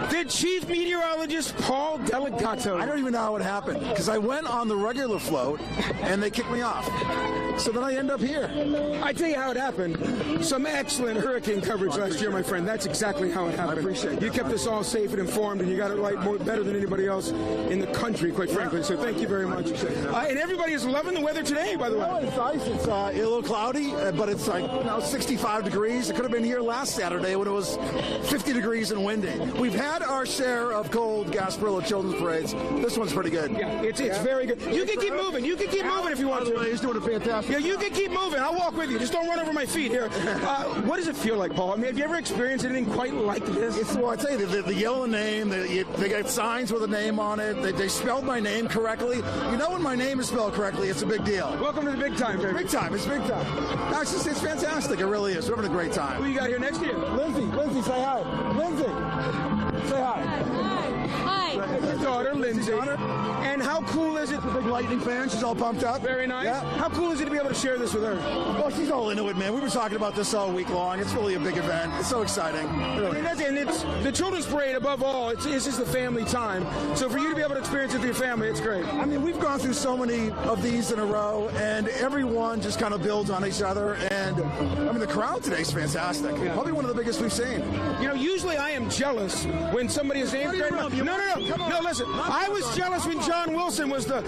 than Chief Meteorologist Paul Delegato. I don't even know how it happened, because I went on the regular float, and they kicked me off. So then I end up here. I tell you how it happened. Some excellent hurricane coverage last year, my friend. That's exactly how it happened. I appreciate that. You kept us all safe and informed, and you got it right better than anybody else in the country, quite frankly. So thank you very much. And everybody is loving the weather today, by the way. Oh, it's nice. It's a little cloudy, but it's like 65 degrees. It could have been here last Saturday when it was 50 degrees and windy. We've had our share of cold Gasparilla children's parades. This one's pretty good. Yeah, it's very good. You can keep moving. You can keep moving if you want to. He's doing a fantastic. Yeah, you can keep moving. I'll walk with you. Just don't run over my feet here. What does it feel like, Paul? I mean, have you ever experienced anything quite like this? Well, I tell you, the yellow name, they got signs with a name on it. They spelled my name correctly. You know when my name is spelled correctly, it's a big deal. Welcome to the big time, baby. Big time. It's big time. No, it's fantastic. It really is. We're having a great time. Who you got here next to you? Lindsay, say hi. Lindsay, say hi. Hi. Your daughter, Lindsay. And how cool is it? A big Lightning fan. She's all pumped up. Very nice. Yeah. How cool is it to be able to share this with her? Well, she's all into it, man. We've been talking about this all week long. It's really a big event. It's so exciting. I mean, and it's the children's parade above all. It's just the family time. So for you to be able to experience it with your family, it's great. I mean, we've gone through so many of these in a row, and everyone just kind of builds on each other. And I mean, the crowd today is fantastic. Yeah. Probably one of the biggest we've seen. You know, usually I am jealous when somebody is named Grand Marshal. No, listen. I was jealous when John Wilson was the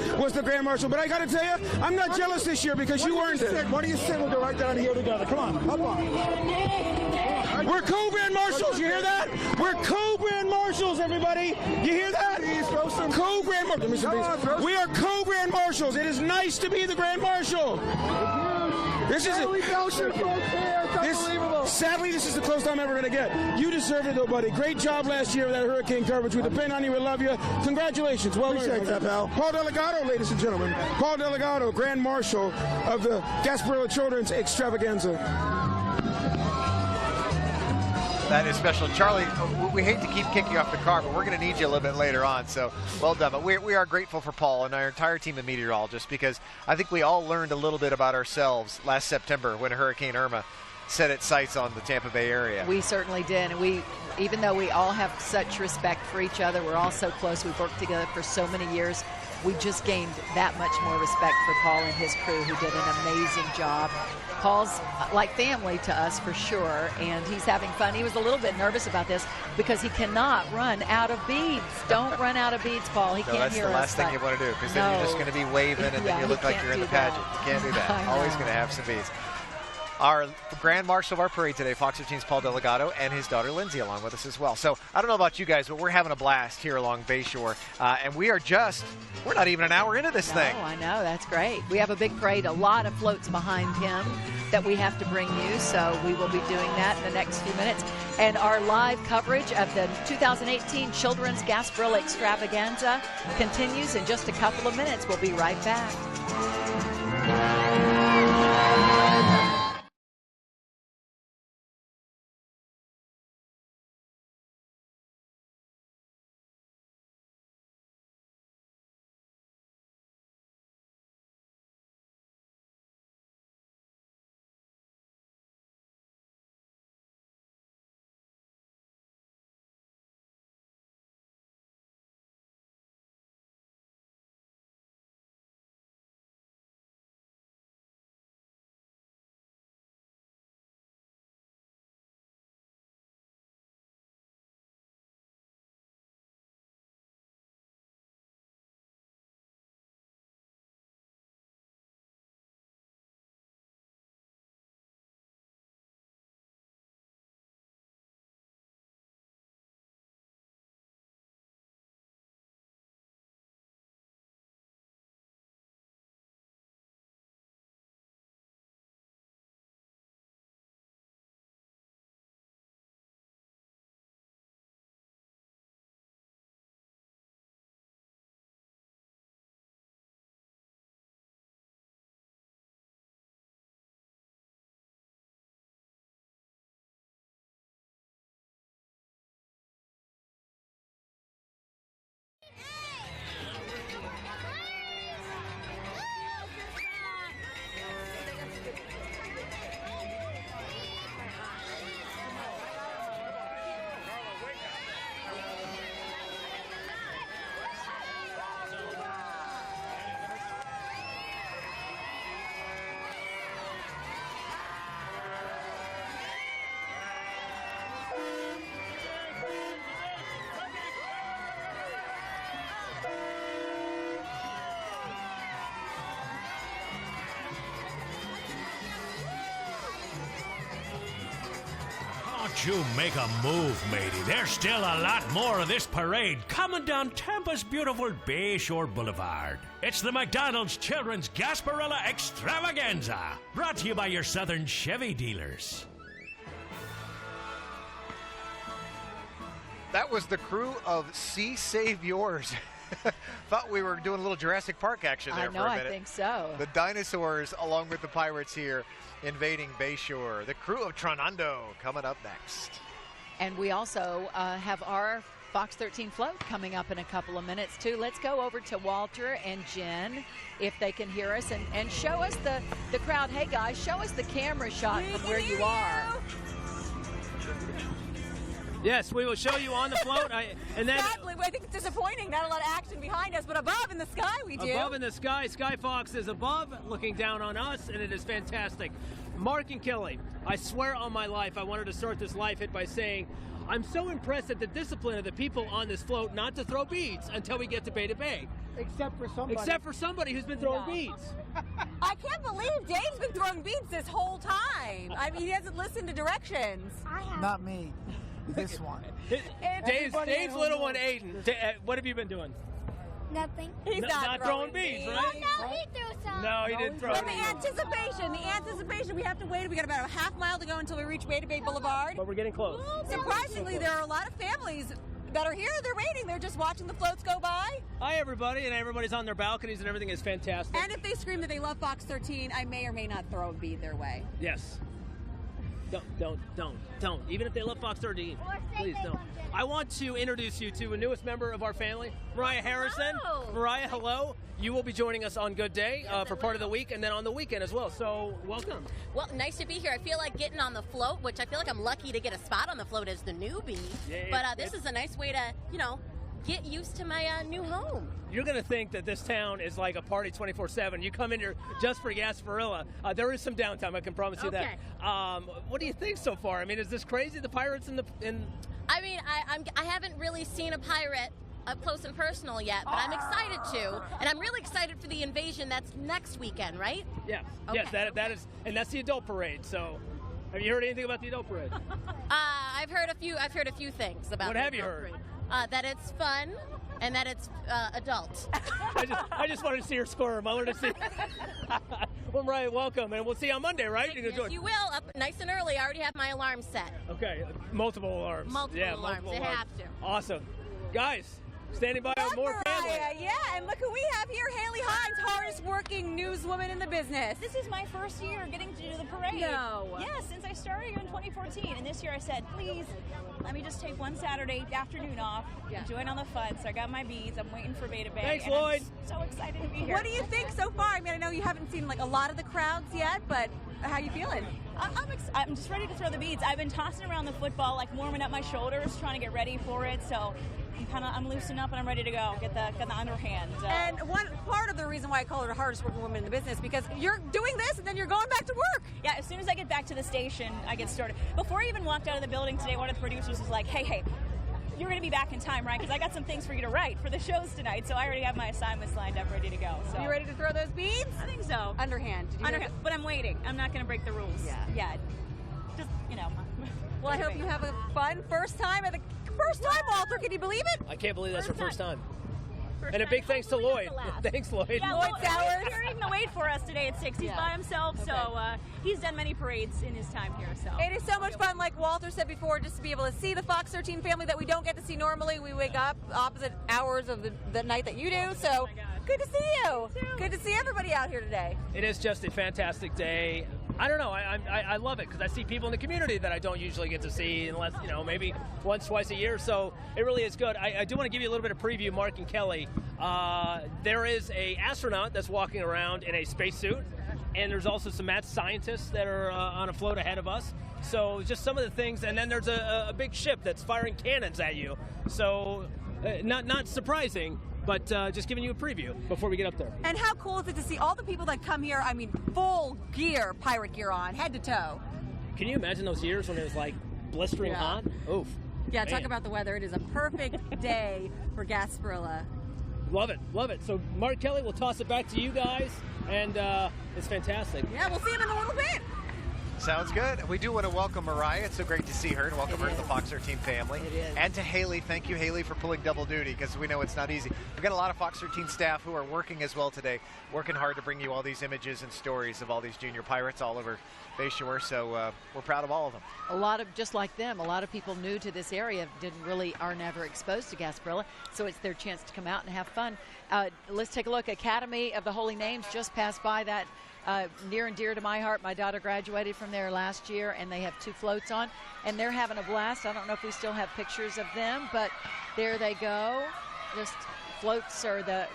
Grand Marshal, but I got to tell you, I'm not jealous this year because you earned it. Why do you sit? We'll go right down here together. Come on, up on. We're co-Grand Marshals. You hear that? We're co-Grand Marshals, everybody. You hear that? Co-Grand Marshals. We are co-Grand Marshals. It is nice to be the Grand Marshal. This is sadly, this is the closest I'm ever going to get. You deserve it, though, buddy. Great job last year with that hurricane coverage. We depend on you. We love you. Congratulations. Well Appreciate that, pal. Paul Delegato, ladies and gentlemen. Paul Delegato, Grand Marshal of the Gasparilla Children's Extravaganza. That is special. Charlie, we hate to keep kicking off the car, but we're going to need you a little bit later on, so well done. But we are grateful for Paul and our entire team of meteorologists because I think we all learned a little bit about ourselves last September when Hurricane Irma set its sights on the Tampa Bay area. We certainly did. And even though we all have such respect for each other, we're all so close, we've worked together for so many years, we just gained that much more respect for Paul and his crew who did an amazing job. Paul's like family to us for sure, and he's having fun. He was a little bit nervous about this because he cannot run out of beads. Don't run out of beads, Paul. He can't hear us. That's the last thing you want to do because then you're just going to be waving and then you look like you're in the pageant. You can't do that. Always going to have some beads. Our Grand Marshal of our parade today, Fox 15's Paul Delegato, and his daughter Lindsay along with us as well. So I don't know about you guys, but we're having a blast here along Bayshore. And we're not even an hour into this thing. Oh, I know. That's great. We have a big parade, a lot of floats behind him that we have to bring you. So we will be doing that in the next few minutes. And our live coverage of the 2018 Children's Gasparilla Extravaganza continues in just a couple of minutes. We'll be right back. don't you make a move, matey. There's still a lot more of this parade coming down Tampa's beautiful Bayshore Boulevard. It's the McDonald's Children's Gasparilla Extravaganza, brought to you by your Southern Chevy dealers. That was the crew of Sea Save Yours. Thought we were doing a little Jurassic Park action there for a minute. I think so. The dinosaurs, along with the pirates here, invading Bayshore. The crew of Tronando coming up next. And we also have our Fox 13 float coming up in a couple of minutes, too. Let's go over to Walter and Jen, if they can hear us, and show us the crowd. Hey, guys, show us the camera shot from where you are. Yes, we will show you on the float. Sadly, I think it's disappointing. Not a lot of action behind us, but above in the sky we do. Above in the sky, Sky Fox is above, looking down on us, and it is fantastic. Mark and Kelly, I swear on my life, I wanted to start this live hit by saying, I'm so impressed at the discipline of the people on this float not to throw beads until we get to Bay to Bay. Except for somebody who's been throwing beads. I can't believe Dave's been throwing beads this whole time. I mean, he hasn't listened to directions. Not me. This one. Dave's little one, Aiden. What have you been doing? Nothing. He's not throwing beads, right? Oh, no, he threw some. No, he didn't throw But beads. the anticipation, we have to wait. We got about a half mile to go until we reach Bay to Bay Boulevard. But we're getting close. Surprisingly, there are a lot of families that are here. They're waiting. They're just watching the floats go by. Hi, everybody, and everybody's on their balconies, and everything is fantastic. And if they scream that they love Fox 13, I may or may not throw a bead their way. Yes. Don't. Even if they love Fox 13, please don't. I want to introduce you to a newest member of our family, Mariah Harrison. Hello. Mariah, hello. You will be joining us on Good Day for part of the week, and then on the weekend as well. So, welcome. Well, nice to be here. I feel like getting on the float, which I feel like I'm lucky to get a spot on the float as the newbie. Yeah, but this is a nice way to, get used to my new home. You're going to think that this town is like a party 24/7. You come in here just for Gasparilla. There is some downtime, I can promise you that. What do you think so far? I mean, is this crazy? The pirates in I mean, I haven't really seen a pirate up close and personal yet, but I'm excited to, and I'm really excited for the invasion that's next weekend, right? Yeah. Okay. Yes, that is, and that's the adult parade. So, have you heard anything about the adult parade? I've heard a few things about. What have you heard? That it's fun and that it's adult. I just wanted to see her squirm. I wanted to see. Well, Mariah, welcome, and we'll see you on Monday, right? Yes, you will. Up nice and early. I already have my alarm set. Okay, multiple alarms. Multiple alarms. They have to. Awesome, guys. Standing by with more family. Yeah, and look who we have here, Haley Hines, hardest working newswoman in the business. This is my first year getting to do the parade. No. Yeah, since I started here in 2014. And this year I said, please, let me just take one Saturday afternoon off and join on the fun. So I got my beads. I'm waiting for Bay to Bay. Thanks, and Lloyd. I'm so excited to be here. What do you think so far? I mean, I know you haven't seen like a lot of the crowds yet, but how you feeling? I'm just ready to throw the beads. I've been tossing around the football, like warming up my shoulders, trying to get ready for it. So I'm loosened up and I'm ready to go. Get the underhand. And one part of the reason why I call her the hardest working woman in the business, because you're doing this and then you're going back to work. Yeah, as soon as I get back to the station, I get started. Before I even walked out of the building today, one of the producers was like, hey, you're going to be back in time, right? Because I got some things for you to write for the shows tonight, so I already have my assignments lined up, ready to go. So. You ready to throw those beads? I think so. Underhand. Underhand, but I'm waiting. I'm not going to break the rules. Yeah. Just, Well, I hope you have a fun first time, Walter. Can you believe it? I can't believe that's her first time. And a big thanks to Lloyd. Thanks, Lloyd. Yeah, Lloyd Towers. He's carrying the weight for us today at 6. He's by himself, so he's done many parades in his time here. So it is so much fun, like Walter said before, just to be able to see the Fox 13 family that we don't get to see normally. We wake up opposite hours of the night that you do, so good to see you. Good to see everybody out here today. It is just a fantastic day. I don't know. I love it because I see people in the community that I don't usually get to see unless, maybe once, twice a year. So it really is good. I do want to give you a little bit of preview, Mark and Kelly. There is a astronaut that's walking around in a spacesuit, and there's also some mad scientists that are on a float ahead of us. So just some of the things, and then there's a big ship that's firing cannons at you. So not surprising. But just giving you a preview before we get up there. And how cool is it to see all the people that come here, I mean, full gear, pirate gear on, head to toe. Can you imagine those years when it was like blistering hot? Oof. Yeah, talk about the weather. It is a perfect day for Gasparilla. Love it. So, Mark, Kelly, we'll toss it back to you guys, and it's fantastic. Yeah, we'll see him in a little bit. Sounds good. We do want to welcome Mariah. It's so great to see her and welcome her to the Fox 13 family. It is. And to Haley. Thank you, Haley, for pulling double duty because we know it's not easy. We've got a lot of Fox 13 staff who are working as well today, working hard to bring you all these images and stories of all these junior pirates all over Bayshore. So we're proud of all of them. A lot of, just like them, a lot of people new to this area are never exposed to Gasparilla, so it's their chance to come out and have fun. Let's take a look. Academy of the Holy Names just passed by. That near and dear to my heart. My daughter graduated from there last year, and they have 2 floats on, and they're having a blast. I don't know if we still have pictures of them, but there they go. Just floats, or the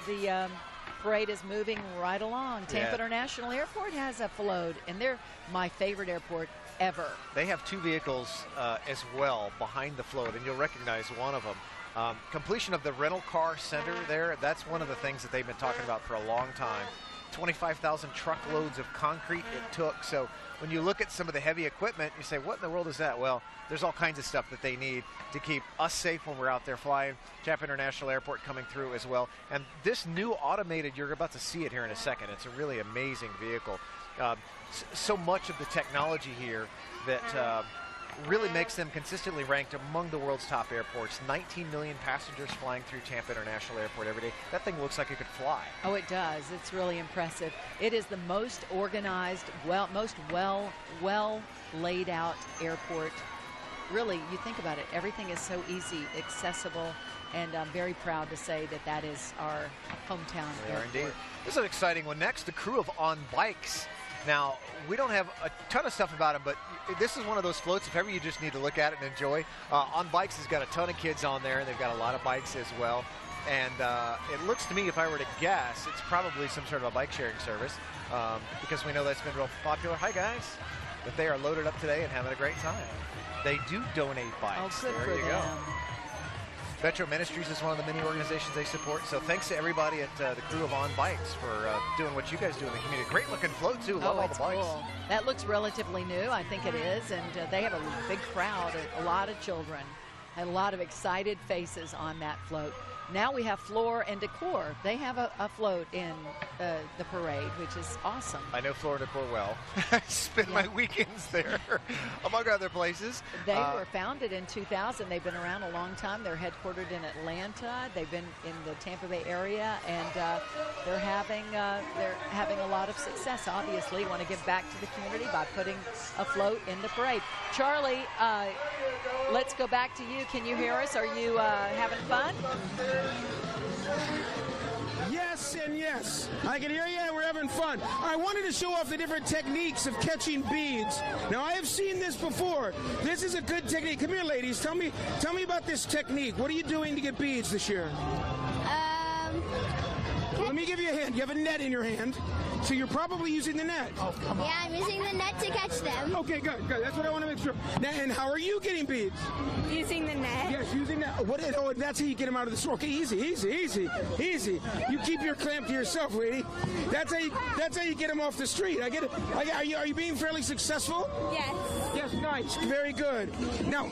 parade is moving right along. Tampa International Airport has a float, and they're my favorite airport ever. They have 2 vehicles as well behind the float, and you'll recognize one of them. Completion of the rental car center there, that's one of the things that they've been talking about for a long time. 25,000 truckloads of concrete it took. So when you look at some of the heavy equipment, you say, what in the world is that? Well, there's all kinds of stuff that they need to keep us safe when we're out there flying. Tampa International Airport coming through as well. And this new automated, you're about to see it here in a second. It's a really amazing vehicle. So much of the technology here that really makes them consistently ranked among the world's top airports. 19 million passengers flying through Tampa International Airport every day. That thing looks like it could fly. Oh, it does. It's really impressive. It is the most organized, most well laid out airport. Really, you think about it, everything is so easy, accessible, and I'm very proud to say that that is our hometown airport. Indeed. This is an exciting one. Next, the crew of On Bikes. Now, we don't have a ton of stuff about them, but this is one of those floats, if ever you just need to look at it and enjoy. On Bikes has got a ton of kids on there, and they've got a lot of bikes as well. And it looks to me, if I were to guess, it's probably some sort of a bike sharing service because we know that's been real popular. Hi, guys. But they are loaded up today and having a great time. They do donate bikes. Oh, good there for you them. go. Metro Ministries is one of the many organizations they support. So thanks to everybody at the crew of On Bikes for doing what you guys do in the community. Great looking float, too. Love all the bikes. Cool. That looks relatively new. I think it is. And they have a big crowd, a lot of children, and a lot of excited faces on that float. Now we have Floor and Decor. They have a float in the parade, which is awesome. I know Floor and Decor well. I spend my weekends there, among other places. They were founded in 2000. They've been around a long time. They're headquartered in Atlanta. They've been in the Tampa Bay area, and they're having a lot of success. Obviously, want to give back to the community by putting a float in the parade. Charlie, let's go back to you. Can you hear us? Are you having fun? Yes and yes. I can hear you, and we're having fun. I wanted to show off the different techniques of catching beads. Now, I have seen this before. This is a good technique. Come here, ladies. Tell me about this technique. What are you doing to get beads this year? Let me give you a hint. You have a net in your hand, so you're probably using the net. Oh, come on. Yeah, I'm using the net to catch them. Okay, good. That's what I want to make sure. Now, and how are you getting beads? Using the net. Yes, using that. Oh, that's how you get them out of the store. Okay, easy. You keep your clamp to yourself, lady. That's how you get them off the street. I get it. Are you being fairly successful? Yes. Yes, nice. Very good. Now,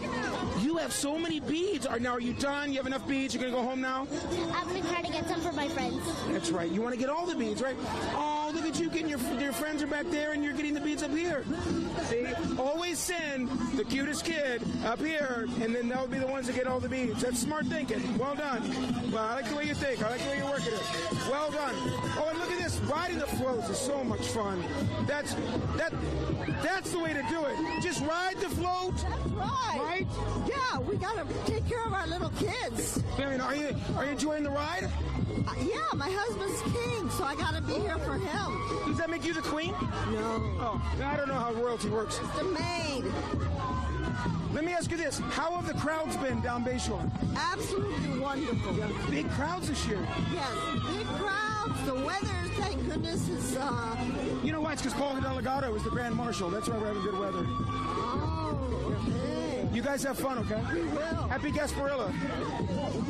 you have so many beads. Now, are you done? You have enough beads? You're going to go home now? I'm going to try to get some for my friends. That's right. You want to get all the beads, right? Oh, look at you getting your friends are back there, and you're getting the beads up here. See? Always send the cutest kid up here, and then they'll be the ones that get all the beads. That's smart thinking. Well done. Well, I like the way you think. I like the way you're working it. Well done. Oh, and look at this. Riding the floats is so much fun. That's the way to do it. Just ride the float. That's right. Right? Yeah, we got to take care of our little kids. Very nice. Are you enjoying the ride? Yeah, my husband's king, so I got to be here for him. Does that make you the queen? No. Oh, I don't know how royalty works. It's the maid. Let me ask you this. How have the crowds been down Bayshore? Absolutely wonderful. Yeah, big crowds this year. Yes, big crowds. The weather, thank goodness, is... You know why? It's because Paul Delgado is the Grand Marshal. That's why we're having good weather. Oh, okay. You guys have fun, okay? We will. Happy Gasparilla.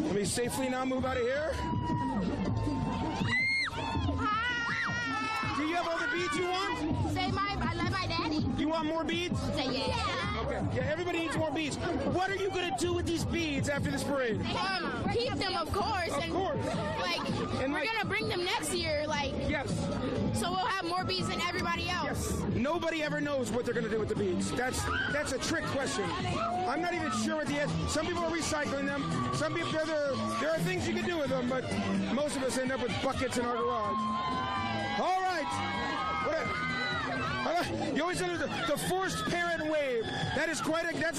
Let me safely now move out of here. Do you have all the beads you want? I love my daddy. You want more beads? Say yeah. Okay. Yeah, everybody needs more beads. What are you going to do with these beads after this parade? Keep them, of course. Of course. We're going to bring them next year, Yes. so we'll have more beads than everybody else. Yes. Nobody ever knows what they're going to do with the beads. That's a trick question. I'm not even sure what the answer. Some people are recycling them. Some people, there are things you can do with them, but most of us end up with buckets in our garage. All right. You always do the forced parent wave. That's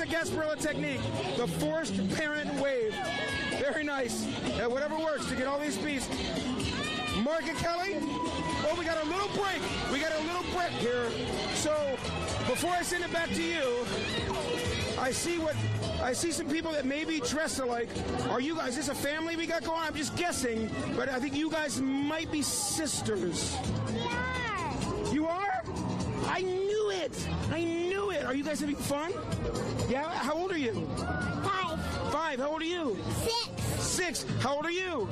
a Gasparilla technique. The forced parent wave. Very nice. Whatever works to get all these beads. Mark and Kelly. Oh, we got a little break. Here. So before I send it back to you, I see some people that may be dressed alike. Are you guys? Is this a family we got going? I'm just guessing, but I think you guys might be sisters. You are? I knew it. Are you guys having fun? Yeah. How old are you? 5. How old are you? 6. How old are you?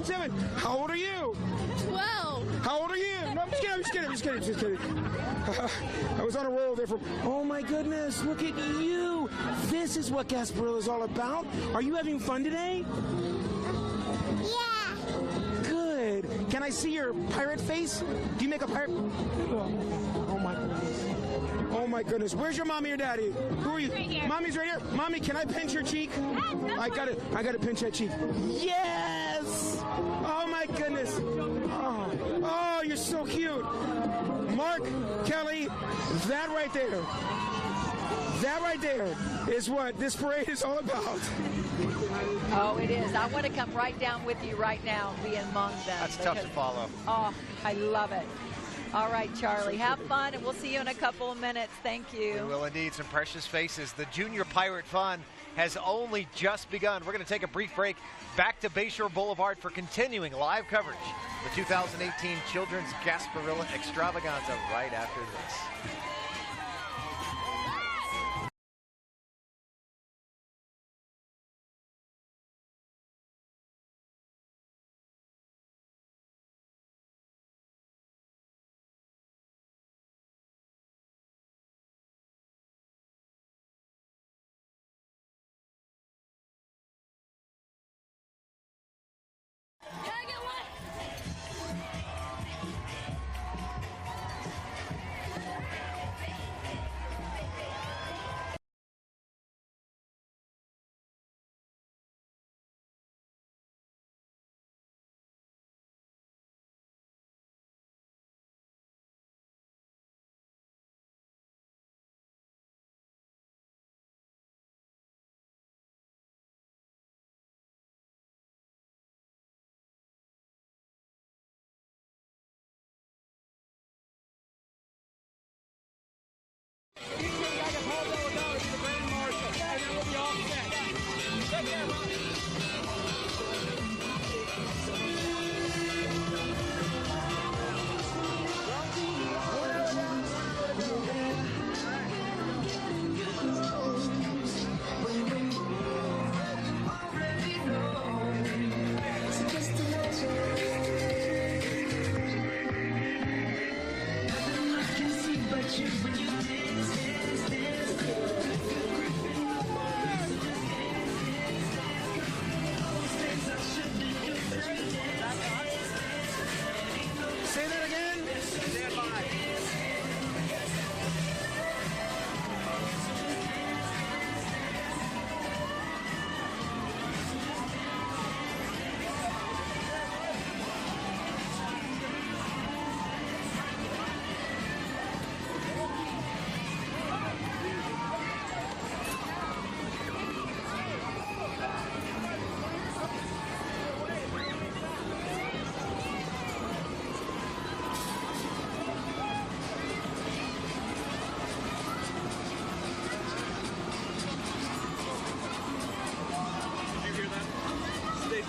7. How old are you? 12. How old are you? No, I'm just kidding. I was on a roll there oh my goodness, look at you. This is what Gasparilla is all about. Are you having fun today? Yeah. Good. Can I see your pirate face? Do you make a pirate? Oh my goodness. Where's your mommy or daddy? Who are you? Right here. Mommy's right here. Mommy, can I pinch your cheek? I got to pinch that cheek. Yes! Oh my goodness. Oh, you're so cute. Mark, Kelly, that right there is what this parade is all about. Oh, it is. I want to come right down with you right now and be among them. That's tough to follow. Oh, I love it. All right, Charlie, have fun, and we'll see you in a couple of minutes. Thank you. We will indeed. Some precious faces. The Junior Pirate Fun has only just begun. We're going to take a brief break. Back to Bayshore Boulevard for continuing live coverage. The 2018 Children's Gasparilla Extravaganza right after this.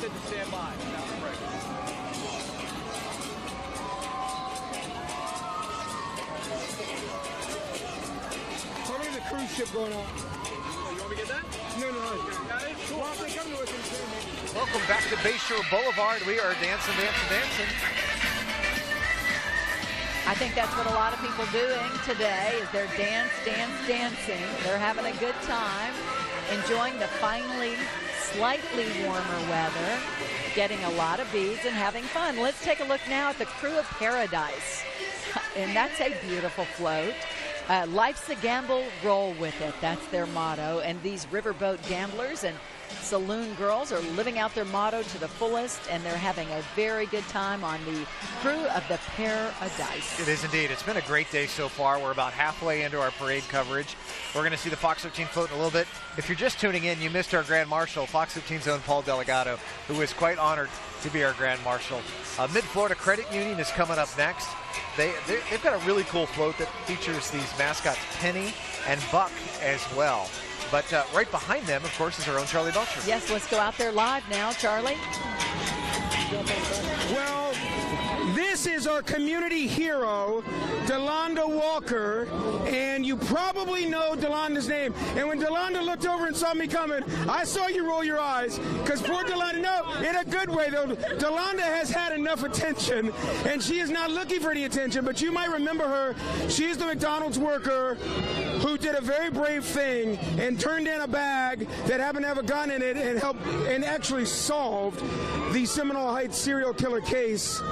said to stand by. Look at the cruise ship going on. You want me to get that? No. Well, if they come to us and say maybe. Welcome back to Bayshore Boulevard. We are dancing. I think that's what a lot of people doing today is they're dancing. They're having a good time, enjoying the finally slightly warmer weather, getting a lot of beads and having fun. Let's take a look now at the Crew of Paradise. And that's a beautiful float. Life's a gamble, roll with it. That's their motto. And these riverboat gamblers and saloon girls are living out their motto to the fullest, and they're having a very good time on the Crew of the Paradise. It is indeed. It's been a great day so far. We're about halfway into our parade coverage. We're going to see the Fox 13 float in a little bit. If you're just tuning in, you missed our Grand Marshal, Fox 13's own Paul Delgado, who is quite honored to be our Grand Marshal. Mid-Florida Credit Union is coming up next. They've got a really cool float that features these mascots, Penny and Buck, as well. But right behind them, of course, is our own Charlie Belcher. Yes, let's go out there live now, Charlie. Well, this is our community hero, Delonda Walker, and you probably know Delonda's name. And when Delonda looked over and saw me coming, I saw you roll your eyes, because poor Delonda, no, in a good way, though, Delonda has had enough attention, and she is not looking for any attention, but you might remember her. She's the McDonald's worker who did a very brave thing and turned in a bag that happened to have a gun in it and helped and actually solved the Seminole Heights serial killer case.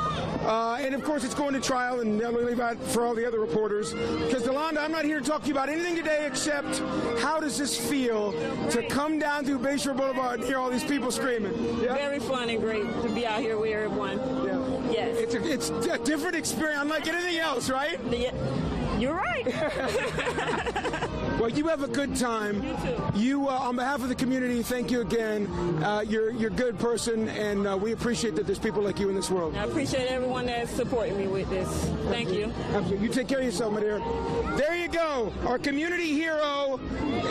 And of course, it's going to trial, and I'll leave that for all the other reporters. Because Delonda, I'm not here to talk to you about anything today except how does this feel to come down through Bayshore Boulevard and hear all these people screaming? Yeah? Very fun and great to be out here with everyone. Yeah. Yes. It's a different experience, unlike anything else, right? Yeah. You're right. Well, you have a good time. You too. You, on behalf of the community, thank you again. You're a good person, and we appreciate that there's people like you in this world. I appreciate everyone that's supporting me with this. Thank you. Absolutely. You take care of yourself, my dear. There you go. Our community hero,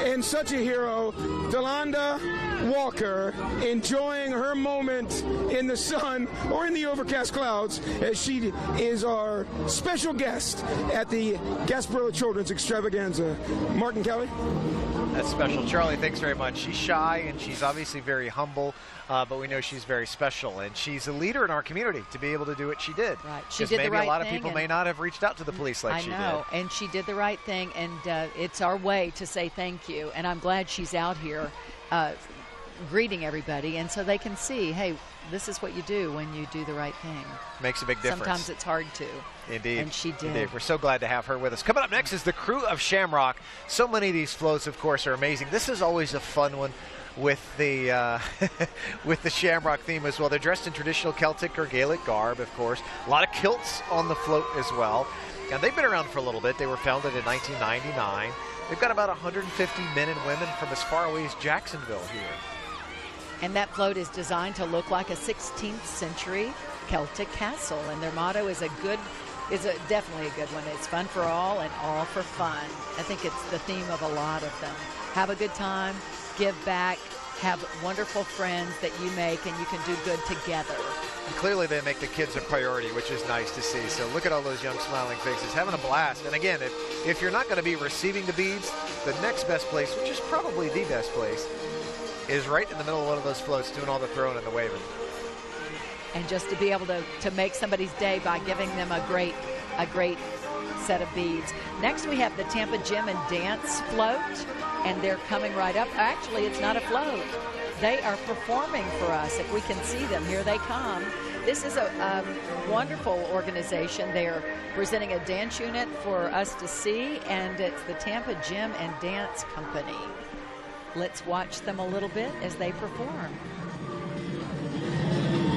and such a hero, Delonda Walker, enjoying her moment in the sun or in the overcast clouds as she is our special guest at the Gasparilla Children's Extravaganza. Martin Kelly? That's special. Charlie, thanks very much. She's shy and she's obviously very humble, but we know she's very special, and she's a leader in our community to be able to do what she did. Right. She did the right thing. Maybe a lot of people may not have reached out to the police like she did. I know, and she did the right thing, and it's our way to say thank you, and I'm glad she's out here greeting everybody, and so they can see, hey, this is what you do when you do the right thing. Makes a big difference. Sometimes it's hard to. Indeed. And she did. Indeed. We're so glad to have her with us. Coming up next is the Crew of Shamrock. So many of these floats, of course, are amazing. This is always a fun one with the with the Shamrock theme as well. They're dressed in traditional Celtic or Gaelic garb, of course. A lot of kilts on the float as well. And they've been around for a little bit. They were founded in 1999. They've got about 150 men and women from as far away as Jacksonville here. And that float is designed to look like a 16th century Celtic castle. And their motto is definitely a good one. It's fun for all and all for fun. I think it's the theme of a lot of them. Have a good time, give back, have wonderful friends that you make, and you can do good together. And clearly they make the kids a priority, which is nice to see. So look at all those young smiling faces, having a blast. And again, if you're not going to be receiving the beads, the next best place, which is probably the best place, is right in the middle of one of those floats doing all the throwing and the waving. And just to be able to make somebody's day by giving them a great set of beads. Next we have the Tampa Gym and Dance float, and they're coming right up. Actually, it's not a float. They are performing for us. If we can see them, here they come. This is a wonderful organization. They're presenting a dance unit for us to see, and it's the Tampa Gym and Dance Company. Let's watch them a little bit as they perform.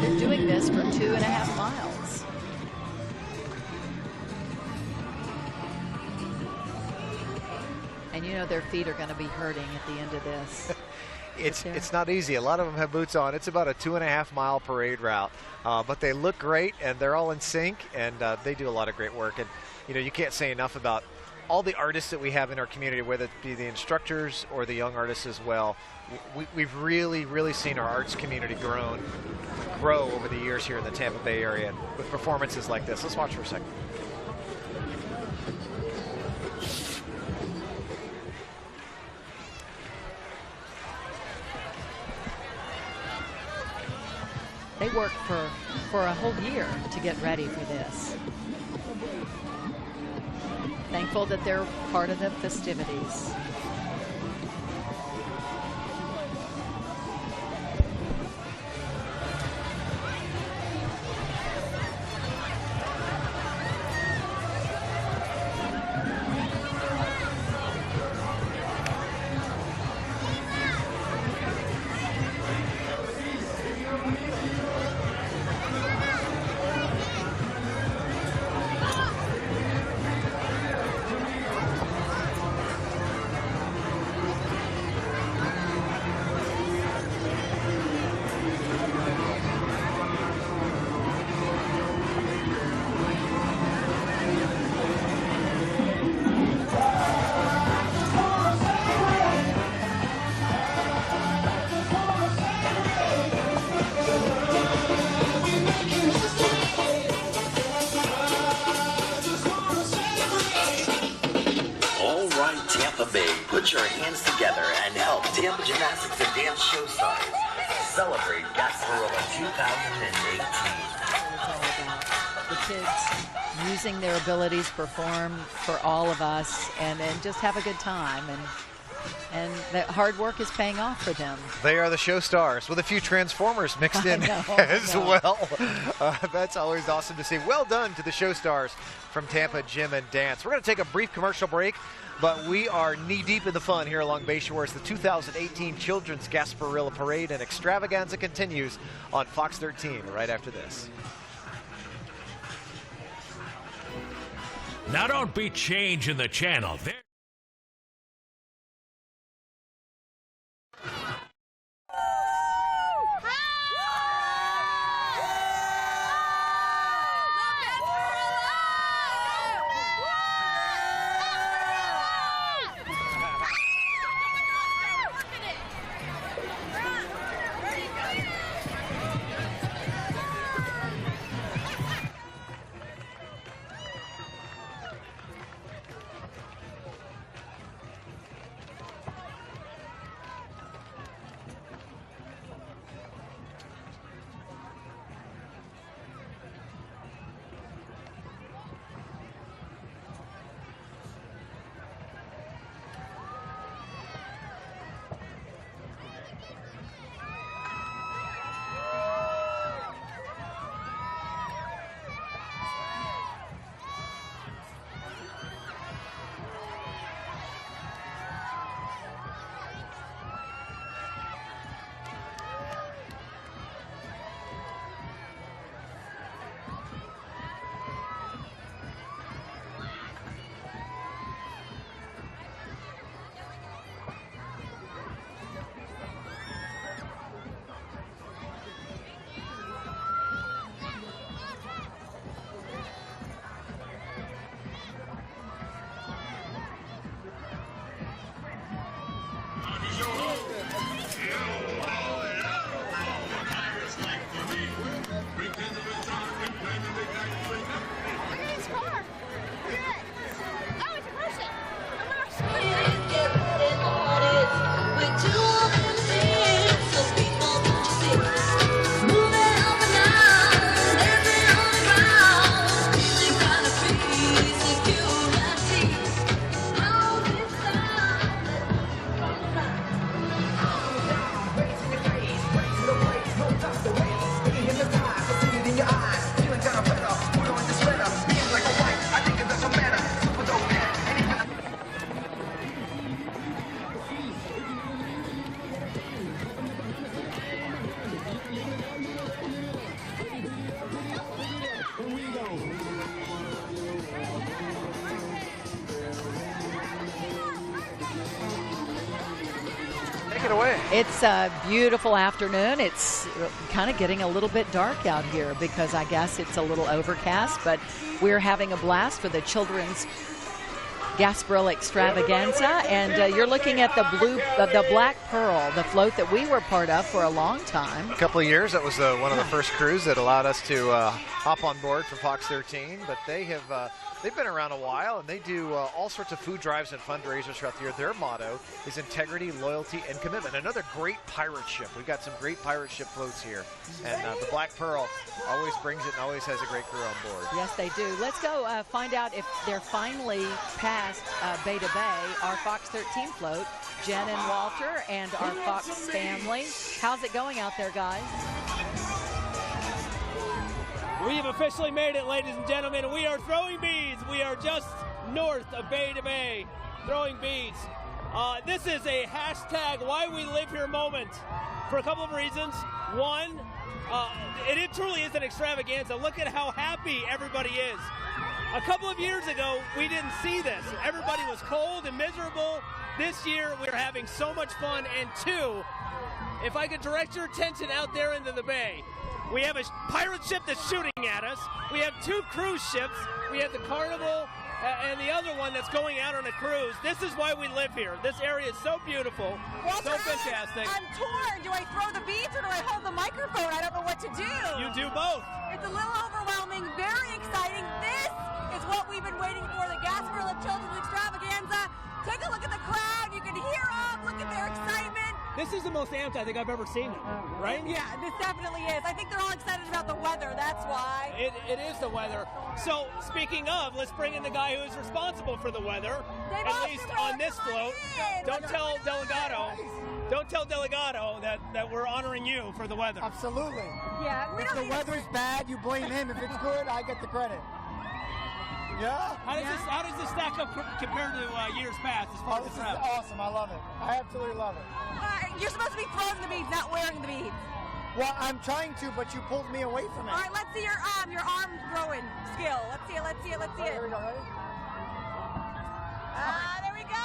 They're doing this for 2.5 miles. And you know their feet are going to be hurting at the end of this. It's not easy. A lot of them have boots on. It's about a 2.5 mile parade route, but they look great, and they're all in sync, and they do a lot of great work. And you know, you can't say enough about all the artists that we have in our community, whether it be the instructors or the young artists as well. We've really seen our arts community grow over the years here in the Tampa Bay area with performances like this. Let's watch for a second. They work for a whole year to get ready for this. thankful that they're part of the festivities. Put your hands together and help Tampa Gymnastics and Dance Show Stars celebrate Gasparilla 2018. The kids using their abilities to perform for all of us and just have a good time. And the hard work is paying off for them. They are the show stars with a few Transformers mixed in as well. That's always awesome to see. Well done to the show stars from Tampa Gym and Dance. We're going to take a brief commercial break, but we are knee-deep in the fun here along Bayshore as the 2018 Children's Gasparilla Parade and Extravaganza continues on Fox 13 right after this. Now don't be changing the channel. It's a beautiful afternoon. It's kind of getting a little bit dark out here because I guess it's a little overcast, but we're having a blast for the children's Gasparilla Extravaganza, and you're looking at the Black Pearl, the float that we were part of for a long time. A couple of years, that was one of the first crews that allowed us to hop on board for Fox 13, but they've been around a while, and they do all sorts of food drives and fundraisers throughout the year. Their motto is integrity, loyalty, and commitment. Another great pirate ship. We've got some great pirate ship floats here, and the Black Pearl always brings it and always has a great crew on board. Yes, they do. Let's go find out if they're finally past Bay to Bay, our Fox 13 float, Jen and Walter and our Fox family. How's it going out there, guys? We have officially made it, ladies and gentlemen. We are throwing beads. We are just north of Bay to Bay, throwing beads. This is a hashtag Why We Live Here moment for a couple of reasons. One, it truly is an extravaganza. Look at how happy everybody is. A couple of years ago, we didn't see this. Everybody was cold and miserable. This year, we're having so much fun. And two, if I could direct your attention out there into the bay, we have a pirate ship that's shooting at us. We have two cruise ships. We have the Carnival and the other one that's going out on a cruise. This is why we live here. This area is so beautiful, Walter, so fantastic. I'm torn. Do I throw the beads or do I hold the microphone? I don't know what to do. You do both. It's a little overwhelming, very exciting. This is what we've been waiting for, the Gasparilla Children's Extravaganza. Take a look at the crowd. You can hear them. Look at their excitement. This is the most amped I think I've ever seen it, right? Yeah, this definitely is. I think they're all excited about the weather. That's why. It is the weather. So, speaking of, let's bring in the guy who is responsible for the weather, at least on this float. Don't tell Delegado that we're honoring you for the weather. Absolutely. Yeah, if the weather's bad, you blame him. If it's good, I get the credit. Yeah. How does this stack up compared to years past as far as this the is travel? awesome. I love it. I absolutely love it. You're supposed to be throwing the beads, not wearing the beads. Well, I'm trying to, but you pulled me away from it. All right, let's see your arm throwing skill. Let's see it. Here we go. Ready? There we go.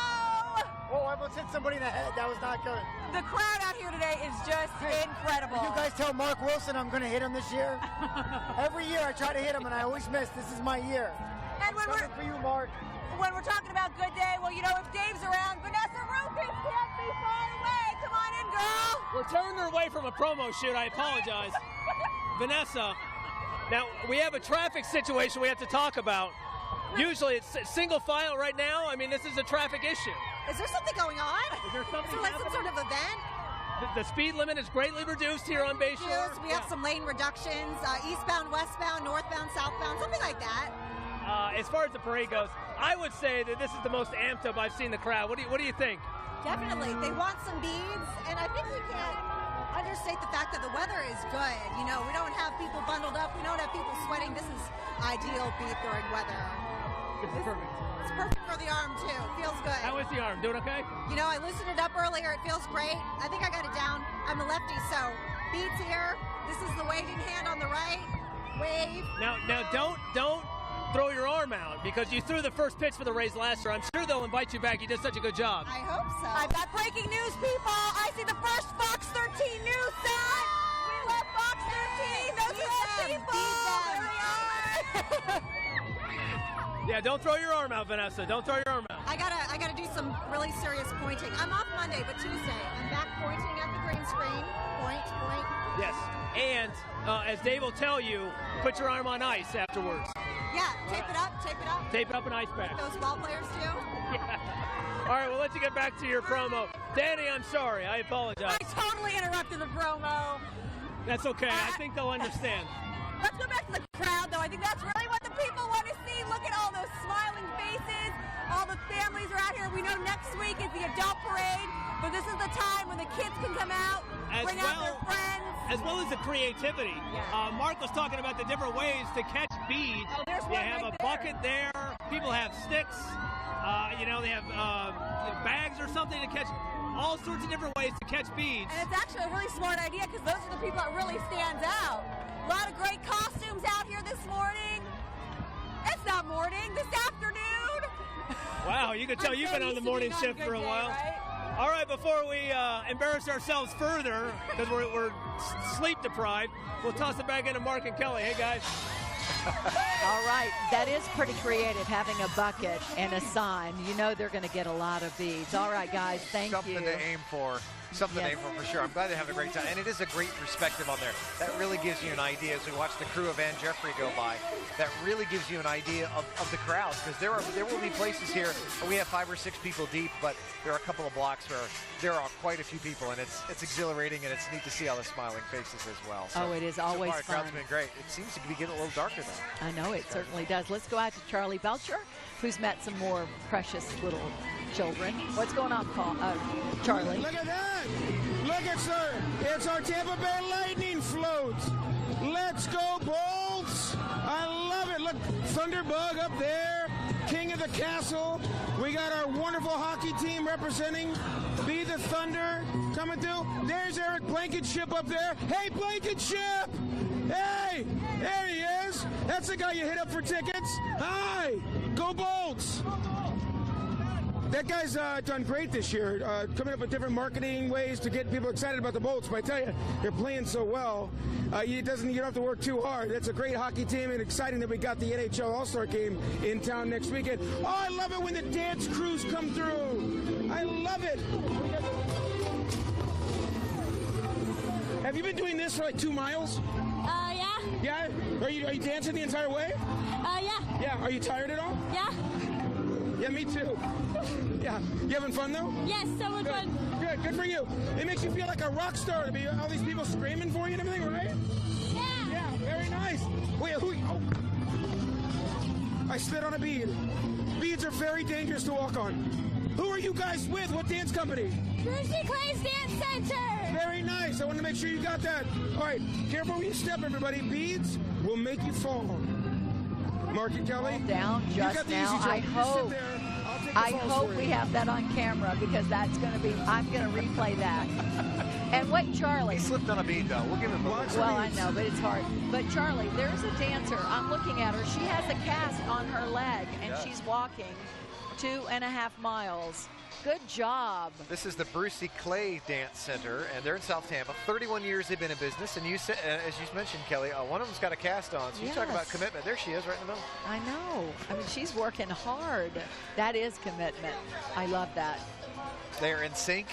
Whoa, I almost hit somebody in the head. That was not good. The crowd out here today is just incredible. You guys tell Mark Wilson I'm going to hit him this year? Every year I try to hit him, and I always miss. This is my year. And when for you, Mark. When we're talking about good day, well, you know, if Dave's around, Vanessa Rupert can't be far away. Come on in, girl. We're turning her away from a promo shoot. I apologize. Vanessa, now we have a traffic situation we have to talk about. Usually it's single file right now. I mean, this is a traffic issue. Is there something going on? Is there something Is there like some sort of event? The speed limit is greatly reduced here on Bayshore. We have some lane reductions, eastbound, westbound, northbound, southbound, something like that. As far as the parade goes, I would say that this is the most amped up I've seen the crowd. What do you think? Definitely. They want some beads, and I think we can't understate the fact that the weather is good. You know, we don't have people bundled up. We don't have people sweating. This is ideal bead throwing weather. This is perfect. It's perfect for the arm, too. Feels good. How is the arm? Doing okay? You know, I loosened it up earlier. It feels great. I think I got it down. I'm a lefty, so beads here. This is the waving hand on the right. Wave. Now don't throw your arm out because you threw the first pitch for the Rays last year. I'm sure they'll invite you back. You did such a good job. I hope so. I've got breaking news, people. I see the first Fox 13 news sign. We love Fox 13. Those are our people. There they are. Yeah, don't throw your arm out, Vanessa. Don't throw your arm out. I gotta do some really serious pointing. I'm off Monday, but Tuesday I'm back pointing at the green screen. Point. Yes, and as Dave will tell you, put your arm on ice afterwards. Yeah, tape it up. Tape it up in ice pack. Those ball players do. Yeah. All right, we'll let you get back to your promo. Danny, I'm sorry. I apologize. I totally interrupted the promo. That's okay. I think they'll understand. Let's go back to the crowd, though. I think that's really what the people want to see. Look at all those smiling faces. All the families are out here. We know next week is the adult parade, but this is the time when the kids can come out, bring out their friends. As well as the creativity. Yeah. Mark was talking about the different ways to catch beads. Oh, there's they one have right a bucket there. People have sticks. They have bags or something to catch. All sorts of different ways to catch beads. And it's actually a really smart idea because those are the people that really stands out. A lot of great costumes out here this morning. It's not morning, this afternoon. Wow, you can tell you've been on the morning shift for a while. Right? All right, before we embarrass ourselves further, because we're sleep deprived, we'll toss it back into Mark and Kelly. Hey, guys. All right, that is pretty creative, having a bucket and a sign. You know they're going to get a lot of beads. All right, guys, thank you. Something to aim for. Something to aim for sure. I'm glad they're having a great time. And it is a great perspective on there. That really gives you an idea as we watch the crew of Ann Jeffrey go by. That really gives you an idea of the crowds, because there will be places here where we have 5 or 6 people deep, but there are a couple of blocks where there are quite a few people, and it's exhilarating, and it's neat to see all the smiling faces as well. So, it is always so far, fun. The crowd's been great. It seems to be getting a little darker though. I know it certainly does. Let's go out to Charlie Belcher, who's met some more precious little children. What's going on, Charlie? Look at that! Look at sir! It's our Tampa Bay Lightning float. Let's go Bolts! I love it. Look, Thunderbug up there, king of the castle. We got our wonderful hockey team representing. Be the Thunder coming through. There's Eric Blankenship up there. Hey, Blankenship! Hey, there he is. That's the guy you hit up for tickets. Hi, go Bolts! That guy's done great this year, coming up with different marketing ways to get people excited about the Bolts. But I tell you, they're playing so well. You don't have to work too hard. That's a great hockey team, and exciting that we got the NHL All-Star game in town next weekend. Oh, I love it when the dance crews come through. I love it. Have you been doing this for like 2 miles? Yeah. Yeah? Are you dancing the entire way? Yeah. Yeah. Are you tired at all? Yeah. Yeah, me too. Yeah. You having fun though? Yes, so much fun. Good for you. It makes you feel like a rock star to be all these people screaming for you and everything, right? Yeah. Yeah, very nice. Wait, I slid on a bead. Beads are very dangerous to walk on. Who are you guys with? What dance company? Brucey Clay's Dance Center. Very nice. I want to make sure you got that. All right, careful when you step, everybody. Beads will make you fall. Mark and Kelly. Down just now. I hope we have that on camera, because that's going to be, I'm going to replay that. And wait, Charlie. He slipped on a bead though. We'll give him a Well, I know, but it's hard. But Charlie, there's a dancer. I'm looking at her. She has a cast on her leg, and she's walking 2.5 miles. Good job. This is the Brucey Clay Dance Center, and they're in South Tampa. 31 years they've been in business, and you said, as you mentioned, Kelly, one of them's got a cast on. So you talk about commitment. There she is, right in the middle. I know. I mean, she's working hard. That is commitment. I love that. They're in sync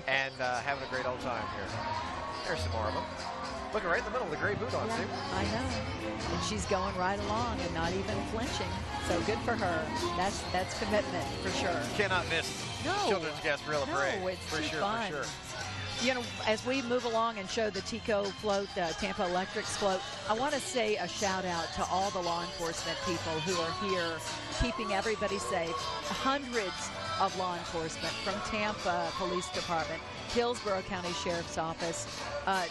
and having a great old time here. There's some more of them. Looking right in the middle with the gray boot on, see? I know. And she's going right along and not even flinching. So good for her. That's commitment for sure. Cannot miss Children's Gasparilla Parade. It's for too sure, fun. for sure. You know, as we move along and show the Tico float, the Tampa Electrics float, I want to say a shout out to all the law enforcement people who are here keeping everybody safe. Hundreds of law enforcement from Tampa Police Department, Hillsborough County Sheriff's Office.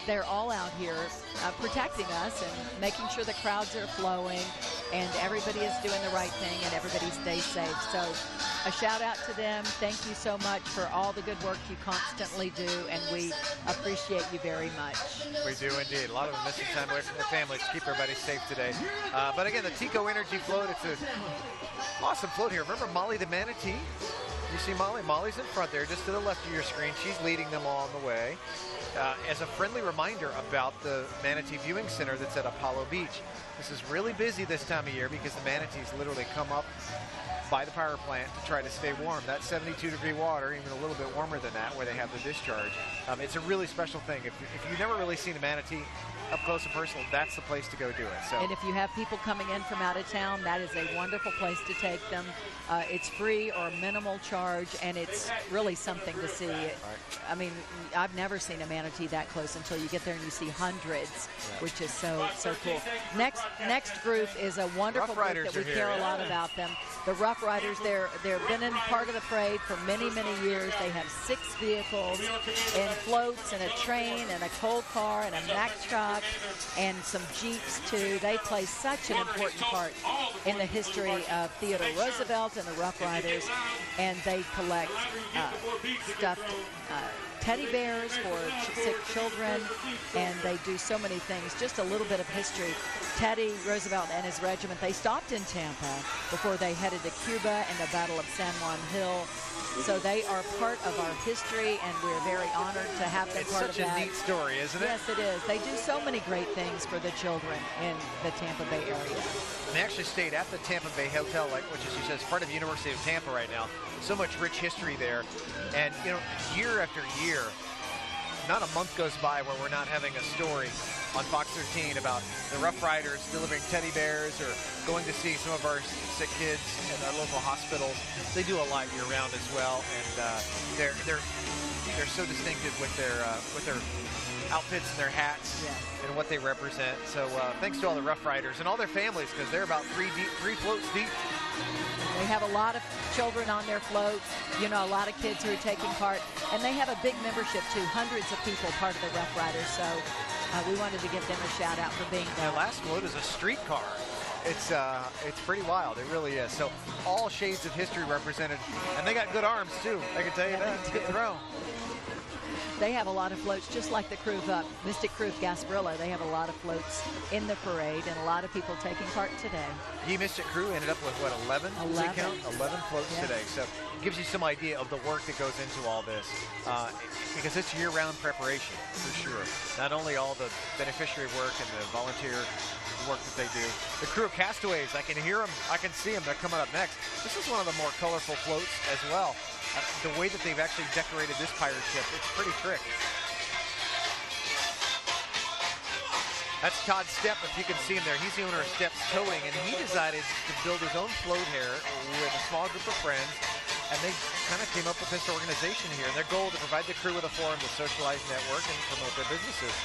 They're all out here protecting us and making sure the crowds are flowing and everybody is doing the right thing and everybody stays safe. So a shout out to them. Thank you so much for all the good work you constantly do, and we appreciate you very much. We do indeed. A lot of them missing time away from their families to keep everybody safe today. But again, the Tico Energy float, it's an awesome float here. Remember Molly the Manatee? You see Molly? Molly's in front there, just to the left of your screen. She's leading them all on the way. As a friendly reminder about the Manatee Viewing Center that's at Apollo Beach. This is really busy this time of year because the manatees literally come up by the power plant to try to stay warm. That's 72-degree water, even a little bit warmer than that, where they have the discharge. It's a really special thing. If you've never really seen a manatee up close and personal, that's the place to go do it. So. And if you have people coming in from out of town, that is a wonderful place to take them. It's free or minimal charge, and it's really something to see. I mean, I've never seen a manatee that close until you get there and you see hundreds, which is so cool. Next group is a wonderful group that we care a lot about them. The Rough Riders, they've been in part of the parade for many, many years. They have 6 vehicles and floats and a train and a coal car and a Mack truck and some Jeeps too. They play such an important part in the history of Theodore Roosevelt and the Rough Riders, and they collect stuffed teddy bears for sick children, and they do so many things. Just a little bit of history. Teddy Roosevelt and his regiment, they stopped in Tampa before they headed to Cuba and the Battle of San Juan Hill. So they are part of our history, and we're very honored to have them part of that. It's such a neat story, isn't it? Yes, it is. They do so many great things for the children in the Tampa Bay area. They actually stayed at the Tampa Bay Hotel, which is, she says, part of the University of Tampa right now. So much rich history there. And, you know, year after year, not a month goes by where we're not having a story on Fox 13 about the Rough Riders delivering teddy bears or going to see some of our sick kids at our local hospitals. They do a lot year-round as well, and they're so distinctive with their outfits and their hats and what they represent. So thanks to all the Rough Riders and all their families, because they're about three floats deep. They have a lot of children on their floats, you know, a lot of kids who are taking part, and they have a big membership too, hundreds of people part of the Rough Riders, so we wanted to give them a shout out for being there. The last float is a streetcar. It's pretty wild, it really is. So all shades of history represented, and they got good arms too, I can tell you that. Good throw. They have a lot of floats, just like the crew of Mystic Crew of Gasparilla. They have a lot of floats in the parade, and a lot of people taking part today. The Mystic Crew ended up with, what, 11? 11. Count? 11 floats today. So it gives you some idea of the work that goes into all this, because it's year-round preparation, for sure. Not only all the beneficiary work and the volunteer work that they do. The crew of Castaways, I can hear them, I can see them, they're coming up next. This is one of the more colorful floats as well. The way that they've actually decorated this pirate ship, it's pretty trick. That's Todd Stepp, if you can see him there. He's the owner of Stepp's Towing, and he decided to build his own float here with a small group of friends, and they kind of came up with this organization here. And their goal to provide the crew with a forum to socialize, network, and promote their businesses.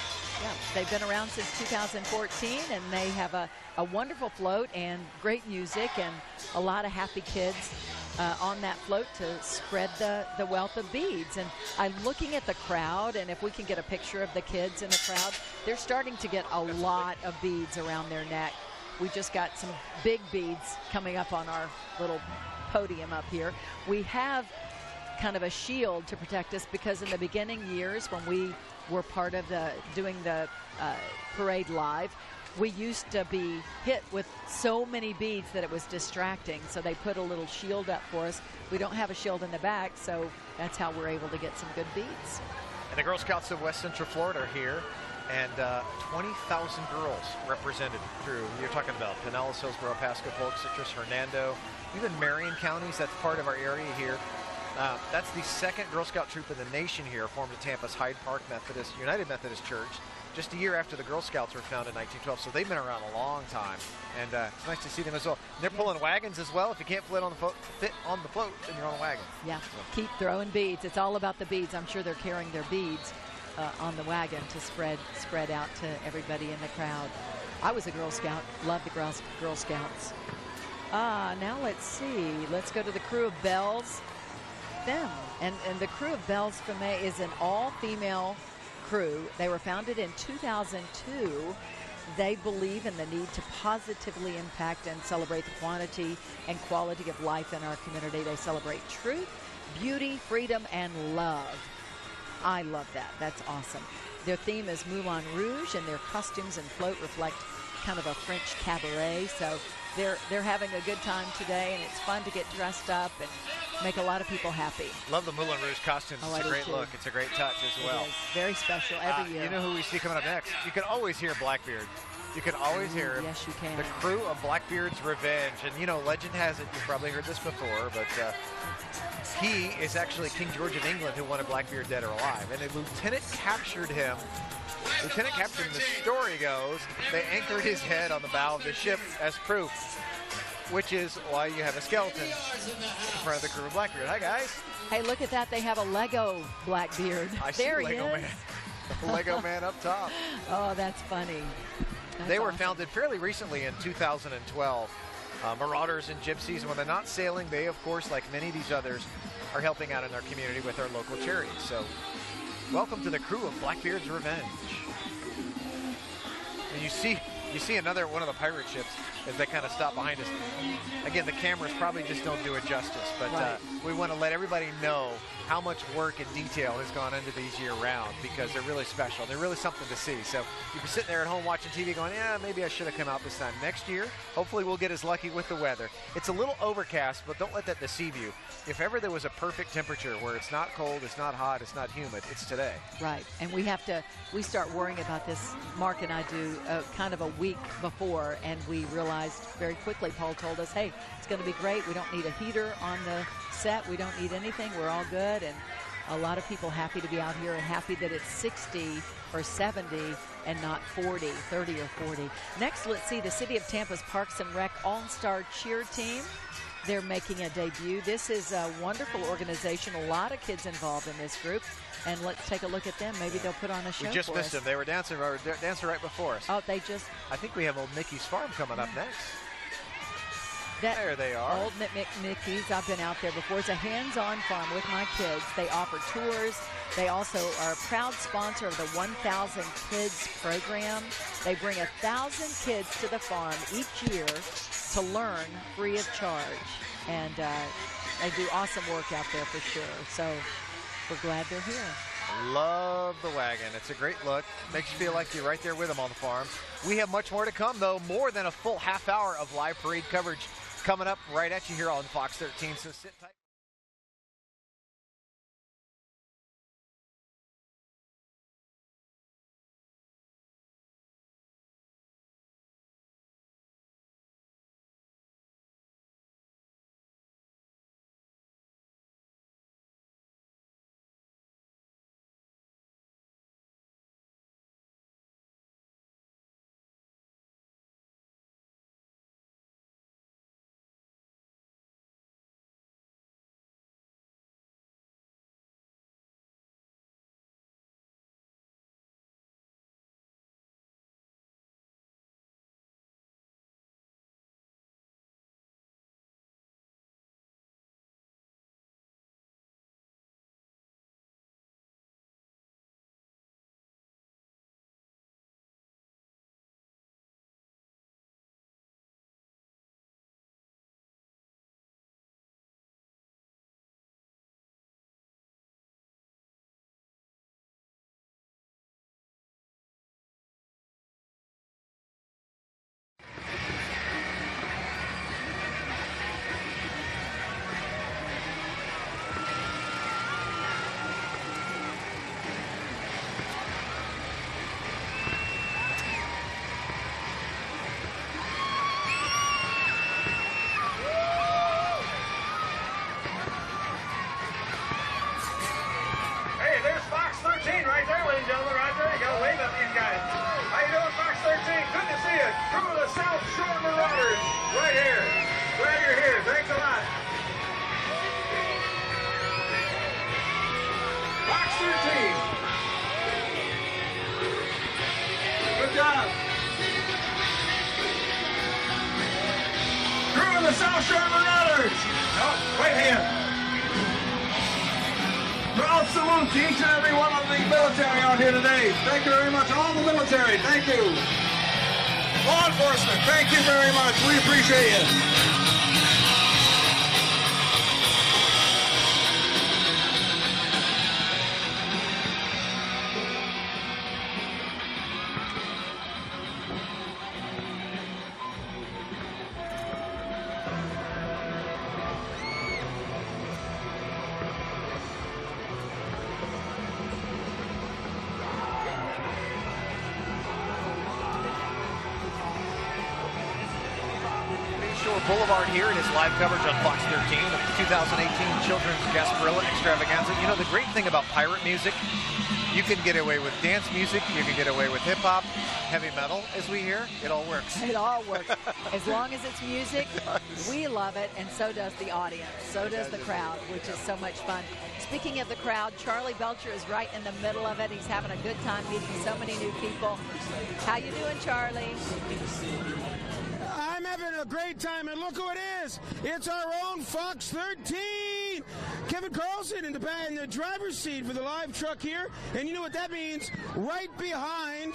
Yeah, they've been around since 2014, and they have a wonderful float and great music and a lot of happy kids on that float to spread the wealth of beads. And I'm looking at the crowd, and if we can get a picture of the kids in the crowd, they're starting to get a lot of beads around their neck. We just got some big beads coming up on our little podium up here. We have kind of a shield to protect us, because in the beginning years when we were part of doing the parade live, we used to be hit with so many beads that it was distracting, so they put a little shield up for us. We don't have a shield in the back, so that's how we're able to get some good beads. And the Girl Scouts of West Central Florida are here, and 20,000 girls represented through, you're talking about Pinellas, Hillsborough, Pasco, Polk, Citrus, Hernando, even Marion counties, that's part of our area here. That's the second Girl Scout troop in the nation here, formed at Tampa's Hyde Park United Methodist Church, just a year after the Girl Scouts were founded in 1912. So they've been around a long time, and it's nice to see them as well. And they're pulling wagons as well. If you can't fit on the float, then you're on a wagon. Yeah, so keep throwing beads. It's all about the beads. I'm sure they're carrying their beads on the wagon to spread out to everybody in the crowd. I was a Girl Scout. Loved the Girl Scouts. Now let's see. Let's go to the crew of Bells. Them and the crew of Bells Femme is an all-female crew. They were founded in 2002. They believe in the need to positively impact and celebrate the quantity and quality of life in our community. They celebrate truth, beauty, freedom, and love. I love that. That's awesome. Their theme is Moulin Rouge, and their costumes and float reflect kind of a French cabaret. So they're having a good time today, and it's fun to get dressed up and make a lot of people happy. Love the Moulin Rouge costumes. It's a great look. It's a great touch as well. It is very special every year. You know who we see coming up next? You can always hear Blackbeard. You can always hear yes, you can. The crew of Blackbeard's Revenge. And, you know, legend has it, you've probably heard this before, but he is actually King George of England who wanted Blackbeard dead or alive. And a lieutenant captured him. The story goes, they anchored his head on the bow of the ship as proof, which is why you have a skeleton in front of the crew of Blackbeard. Hi, guys. Hey, look at that. They have a Lego Blackbeard. There he is. The Lego man up top. Oh, that's funny. They were founded fairly recently in 2012. Marauders and Gypsies, and when they're not sailing, they, of course, like many of these others, are helping out in our community with our local charities. So, welcome to the crew of Blackbeard's Revenge. And you see You see another one of the pirate ships as they kind of stop behind us. Again, the cameras probably just don't do it justice, but we want to let everybody know how much work and detail has gone into these year-round, because they're really special. They're really something to see. So you can sit there at home watching TV going, yeah, maybe I should have come out this time. Next year, hopefully we'll get as lucky with the weather. It's a little overcast, but don't let that deceive you. If ever there was a perfect temperature where it's not cold, it's not hot, it's not humid, it's today. Right, and we start worrying about this, Mark and I do, kind of a week before, and we realized very quickly, Paul told us, hey, it's going to be great. We don't need a heater on the set. We don't need anything. We're all good. And a lot of people happy to be out here and happy that it's 60 or 70 and not 40, 30 or 40. Next, let's see the City of Tampa's Parks and Rec All-Star Cheer Team. They're making a debut. This is a wonderful organization. A lot of kids involved in this group. And let's take a look at them. Maybe they'll put on a show for us. We just missed them. They were dancing right before us. Oh, they just... I think we have Old Mickey's Farm coming up next. There they are. Old Mickey's. I've been out there before. It's a hands-on farm with my kids. They offer tours. They also are a proud sponsor of the 1,000 Kids program. They bring 1,000 kids to the farm each year to learn free of charge. And they do awesome work out there for sure. So we're glad they're here. Love the wagon. It's a great look. Makes you feel like you're right there with them on the farm. We have much more to come, though. More than a full half hour of live parade coverage coming up right at you here on Fox 13. So sit tight. South Shore Marauders. Oh, wait here. Proud salute to each and every one of the military out here today. Thank you very much. All the military, thank you. Law enforcement, thank you very much. We appreciate it. Bayshore Boulevard here in his live coverage on Fox 13 of the 2018 Children's Gasparilla Extravaganza. You know, the great thing about pirate music, you can get away with dance music, you can get away with hip-hop, heavy metal, as we hear. It all works. It all works. As long as it's music, we love it, and so does the audience. So does the crowd, which is so much fun. Speaking of the crowd, Charlie Belcher is right in the middle of it. He's having a good time meeting so many new people. How you doing, Charlie? I'm having a great time, and look who it is. It's our own Fox 13. Kevin Carlson in the driver's seat for the live truck here. And you know what that means? Right behind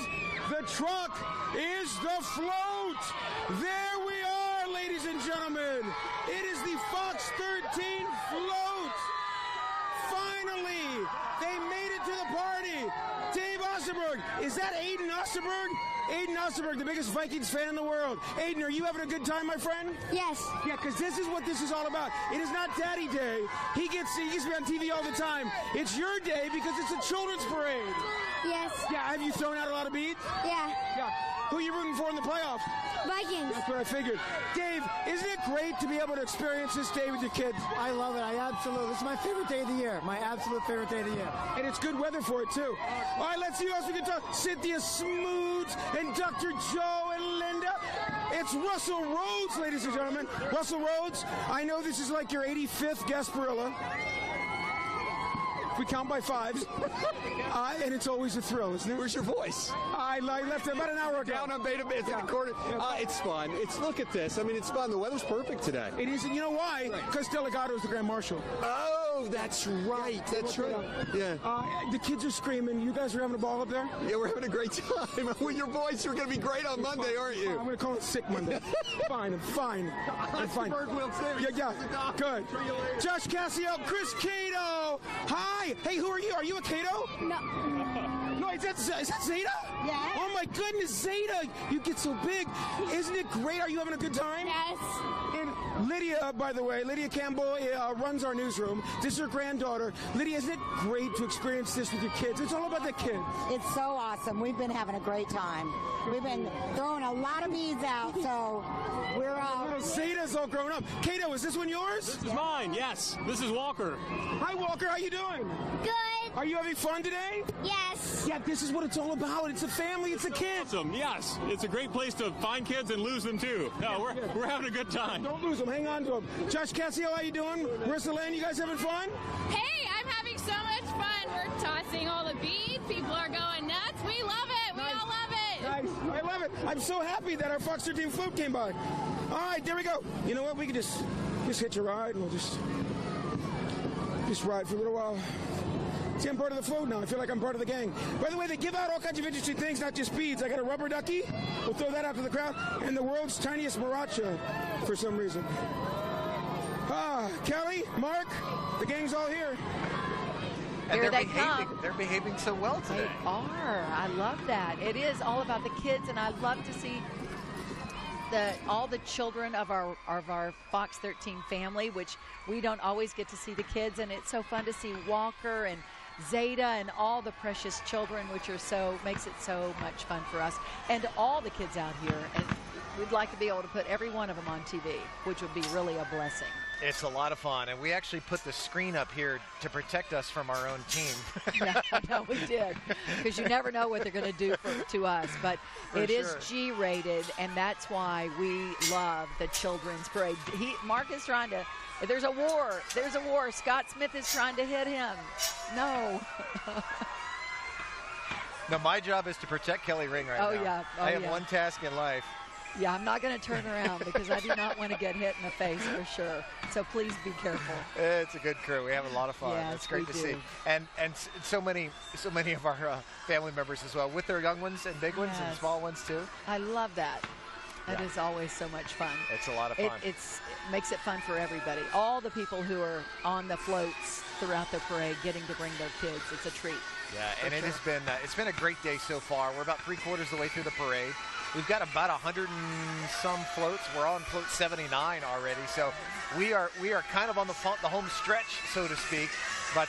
the truck is the float. There we are, ladies and gentlemen. It is the Fox 13 float. Finally, they made it to the party. Dave Osterberg, is that Aiden Osterberg? Aiden Osterberg, the biggest Vikings fan in the world. Aiden, are you having a good time, my friend? Yes. Yeah, because this is what this is all about. It is not Daddy Day. He gets to be on TV all the time. It's your day because it's a children's parade. Yes. Yeah, have you thrown out a lot of beads? Yeah. Yeah. Who are you rooting for in the playoffs? Vikings. That's what I figured. Dave, isn't it great to be able to experience this day with your kids? I love it. This is my favorite day of the year. My absolute favorite day of the year. And it's good weather for it, too. All right, let's see who else we can talk. Cynthia Smoots and Dr. Joe and Linda. It's Russell Rhodes, ladies and gentlemen. Russell Rhodes, I know this is like your 85th Gasparilla. We count by fives. And it's always a thrill, isn't it? Where's your voice? I left it about an hour ago. Down on Beta Bits in the corner. It's fun. Look at this. I mean, it's fun. The weather's perfect today. It is, and you know why? Because Delgado is the Grand Marshal. Oh, that's right. That's right. Yeah. The kids are screaming. You guys are having a ball up there? Yeah, we're having a great time. With your boys, you're going to be great on Monday, aren't you? I'm going to call it Sick Monday. Fine. I'm fine. Yeah. Good. Josh Cassio, Chris Cato. Hi. Hey, who are you? Are you a Cato? No. No, is that Zeta? Yeah. Oh my goodness, Zeta! You get so big. Isn't it great? Are you having a good time? Yes. And Lydia, by the way, Lydia Campbell runs our newsroom. This is her granddaughter. Lydia, isn't it great to experience this with your kids? It's all about the kids. It's so awesome. We've been having a great time. We've been throwing a lot of beads out, so we're all... Little Zeta's all grown up. Cato, is this one yours? This is mine, yes. This is Walker. Hi, Walker. How you doing? Good. Are you having fun today? Yes. Yeah, this is what it's all about. It's a family. It's a kid. Awesome, yes. It's a great place to find kids and lose them, too. No, we're having a good time. Don't lose them. Hang on to them. Josh Cassio, how you doing? Marissa Lynn, you guys having fun? Hey, I'm having so much fun. We're tossing all the beads. People are going nuts. We love it. We all love it. Nice. I love it. I'm so happy that our Fox 13 float came by. All right, there we go. You know what? We can just hitch a ride and we'll just ride for a little while. See, I'm part of the float now. I feel like I'm part of the gang. By the way, they give out all kinds of interesting things, not just beads. I got a rubber ducky. We'll throw that out to the crowd. And the world's tiniest maracha for some reason. Kelly, Mark, the gang's all here. And Here they come. They're behaving so well today. They are. I love that. It is all about the kids, and I love to see all the children of our Fox 13 family, which we don't always get to see the kids, and it's so fun to see Walker and Zeta and all the precious children, which makes it so much fun for us and all the kids out here. And we'd like to be able to put every one of them on TV, which would be really a blessing. It's a lot of fun, and we actually put the screen up here to protect us from our own team. No, we did, because you never know what they're going to do to us. But it is G-rated, and that's why we love the children's parade. Mark is trying to. There's a war. There's a war. Scott Smith is trying to hit him. No. No, my job is to protect Kelly Ring right now. Yeah. I have one task in life. Yeah, I'm not going to turn around because I do not want to get hit in the face for sure. So please be careful. It's a good crew. We have a lot of fun. Yes, it's great we to do. see. And so many of our family members as well, with their young ones and big ones and small ones too. I love that. That is always so much fun. It's a lot of fun. It makes it fun for everybody. All the people who are on the floats throughout the parade getting to bring their kids. It's a treat. Yeah, and it's been a great day so far. We're about 3/4 of the way through the parade. We've got about 100 and some floats. We're on float 79 already, so we are kind of on the home stretch, so to speak. But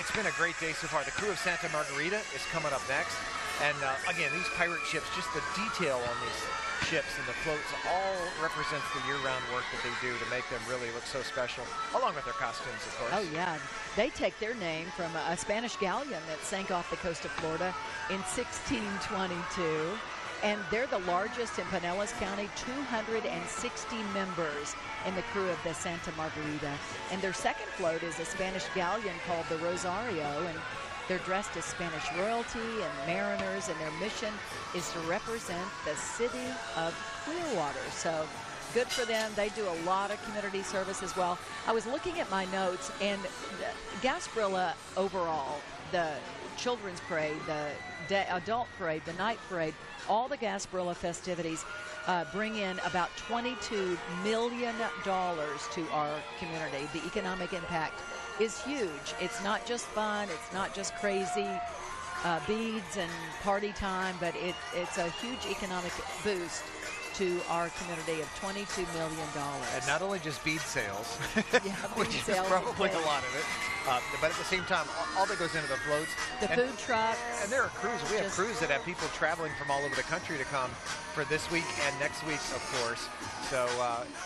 it's been a great day so far. The crew of Santa Margarita is coming up next, and again, these pirate ships, just the detail on these ships and the floats all represents the year-round work that they do to make them really look so special, along with their costumes, of course. Oh, yeah. They take their name from a Spanish galleon that sank off the coast of Florida in 1622. And they're the largest in Pinellas County, 260 members in the crew of the Santa Margarita. And their second float is a Spanish galleon called the Rosario, and they're dressed as Spanish royalty and mariners, and their mission is to represent the city of Clearwater. So good for them. They do a lot of community service as well. I was looking at my notes, and Gasparilla overall, children's parade, the adult parade, the night parade, all the Gasparilla festivities bring in about $22 million to our community. The economic impact is huge. It's not just fun. It's not just crazy beads and party time, but it's a huge economic boost to our community of $22 million. And not only just bead sales, yeah, which bead is sales probably a lot of it, but at the same time, all that goes into the floats. The food trucks. And there are cruises. We have crews that have people traveling from all over the country to come for this week and next week, of course. So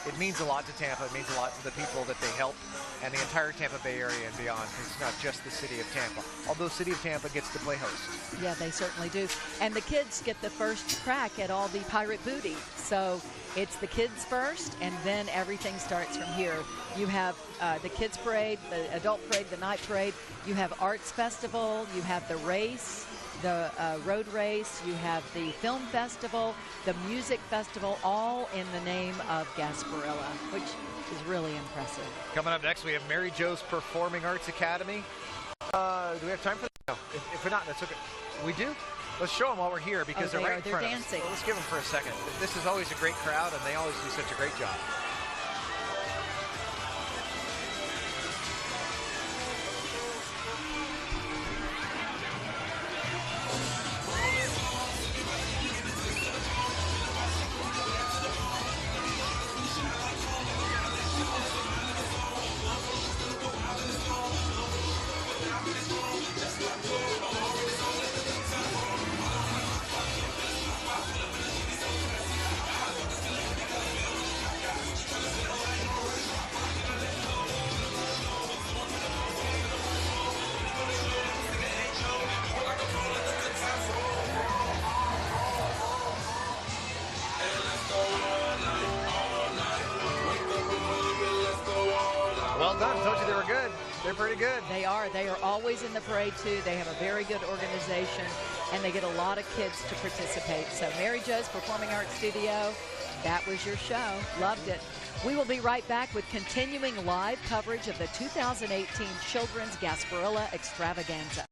it means a lot to Tampa. It means a lot to the people that they help and the entire Tampa Bay area and beyond. It's not just the city of Tampa, although City of Tampa gets to play host. Yeah, they certainly do. And the kids get the first crack at all the pirate booty. So it's the kids first, and then everything starts from here. You have the kids parade, the adult parade, the night parade. You have arts festival. You have the race, the road race. You have the film festival, the music festival, all in the name of Gasparilla, which is really impressive. Coming up next, we have Mary Jo's Performing Arts Academy. Do we have time for that? No. If we're not, that's okay. We do? Let's show them while we're here because they're right in front of us. Dancing. Well, let's give them for a second. This is always a great crowd, and they always do such a great job. Well done. Told you they were good. They're pretty good. They are. They are always in the parade, too. They have a very good organization, and they get a lot of kids to participate. So Mary Jo's Performing Arts Studio, that was your show. Loved it. We will be right back with continuing live coverage of the 2018 Children's Gasparilla Extravaganza.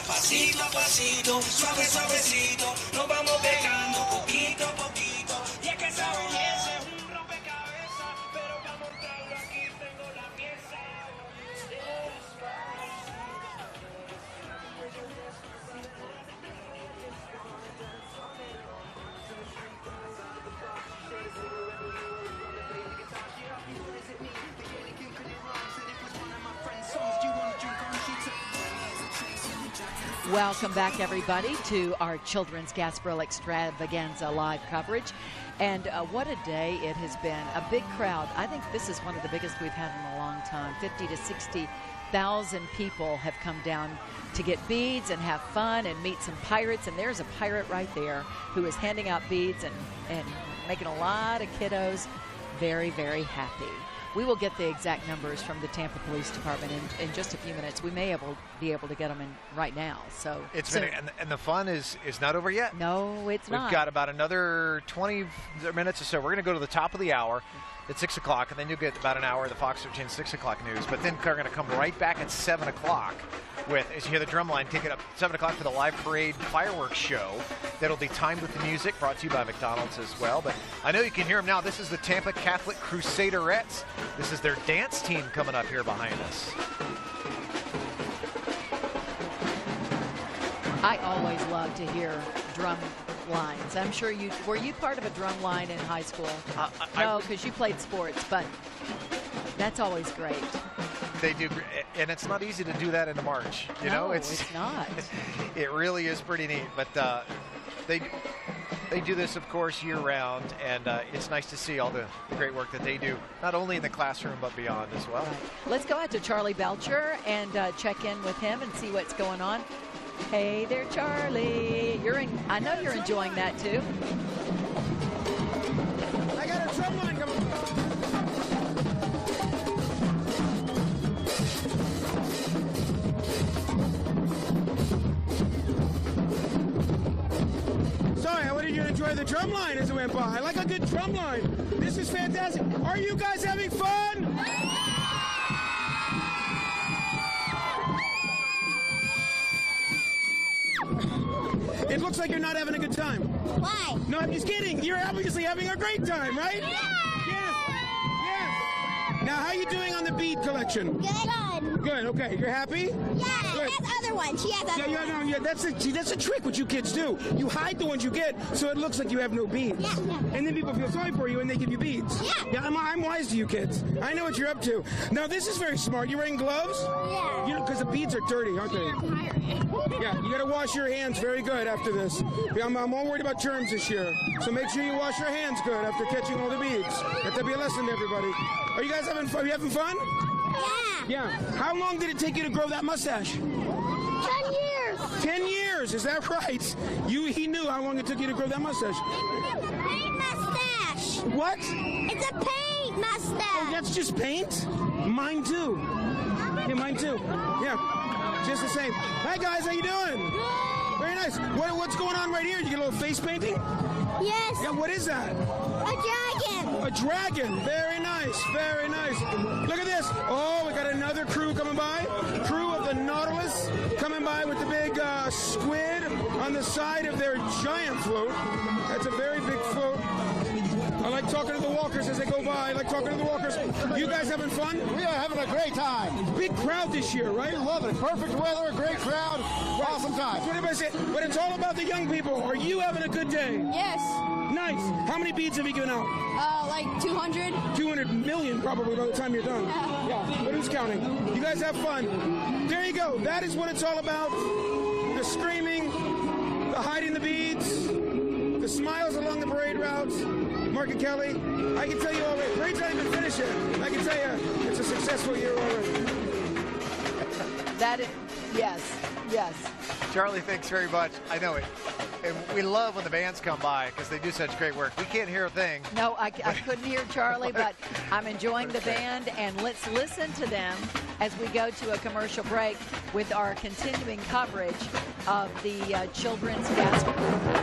Pasito a pasito, suave suavecito, nos vamos pegando poquito a poquito. Y es que esa belleza es un rompecabezas, pero para montarlo aquí tengo la pieza. Welcome back, everybody, to our Children's Gasparilla Extravaganza live coverage. And what a day it has been. A big crowd. I think this is one of the biggest we've had in a long time. 50 to 60,000 people have come down to get beads and have fun and meet some pirates. And there's a pirate right there who is handing out beads and making a lot of kiddos very, very happy. We will get the exact numbers from the Tampa Police Department in just a few minutes. We may be able to get them in right now. So it's been, and the fun is not over yet. No, it's not. We've got about another 20 minutes or so. We're going to go to the top of the hour at 6 o'clock, and then you'll get about an hour of the Fox 13 6 o'clock news. But then they're going to come right back at 7 o'clock with, as you hear the drum line, take it up 7 o'clock for the live parade fireworks show. That'll be timed with the music, brought to you by McDonald's as well. But I know you can hear them now. This is the Tampa Catholic Crusaderettes. This is their dance team coming up here behind us. I always love to hear drum lines. I'm sure were you part of a drum line in high school? No, because you played sports, but that's always great. They do, and it's not easy to do that in a march. You know, it's not. It really is pretty neat, but they do this, of course, year-round, and it's nice to see all the great work that they do, not only in the classroom but beyond as well. Right. Let's go out to Charlie Belcher and check in with him and see what's going on. Hey there, Charlie. I know you're enjoying that too. I got a drum line coming. Sorry, I wanted you to enjoy the drum line as it went by. I like a good drum line. This is fantastic. Are you guys having fun? It looks like you're not having a good time. Why? No, I'm just kidding. You're obviously having a great time, right? Yeah. Yes. Now, how are you doing on the bead collection? Good. Good. Okay. You're happy? Yeah. Good. She has other ones. She has other ones. Yeah. That's a trick. What you kids do. You hide the ones you get, so it looks like you have no beads. Yeah. And then people feel sorry for you, and they give you beads. Yeah. Yeah. I'm wise to you kids. I know what you're up to. Now, this is very smart. You wearing gloves? Yeah. You know, because the beads are dirty, aren't they? Yeah, you got to wash your hands very good after this. I'm all worried about germs this year. So make sure you wash your hands good after catching all the beads. Let that be a lesson to everybody. Are you guys having fun? Are you having fun? Yeah. Yeah. How long did it take you to grow that mustache? 10 years. 10 years, is that right? He knew how long it took you to grow that mustache. Paint mustache. What? It's a paint mustache. Oh, that's just paint? Mine too. Yeah, mine too. Yeah. Just the same. Hi guys, how you doing? Very nice. What's going on right here? You get a little face painting? Yes. Yeah, what is that? A dragon. A dragon. Very nice. Very nice. Look at this. Oh, we got another crew coming by. Crew of the Nautilus coming by with the big squid on the side of their giant float. That's a very big float. I like talking to the walkers as they go by. I like talking to the walkers. You guys having fun? We are having a great time. Big crowd this year, right? We love it. Perfect weather, great crowd, awesome time. That's what everybody said. But it's all about the young people. Are you having a good day? Yes. Nice. How many beads have you given out? Like 200. 200 million probably by the time you're done. Yeah. But who's counting? You guys have fun. There you go. That is what it's all about. The screaming, the hiding the beads, the smiles along the parade routes. Mark and Kelly, I can tell you already, parade's not even finished yet. I can tell you, it's a successful year already. That is, yes. Charlie, thanks very much. I know it. And we love when the bands come by because they do such great work. We can't hear a thing. No, I couldn't hear Charlie, but I'm enjoying the band, and let's listen to them as we go to a commercial break with our continuing coverage of the Children's Gasparilla.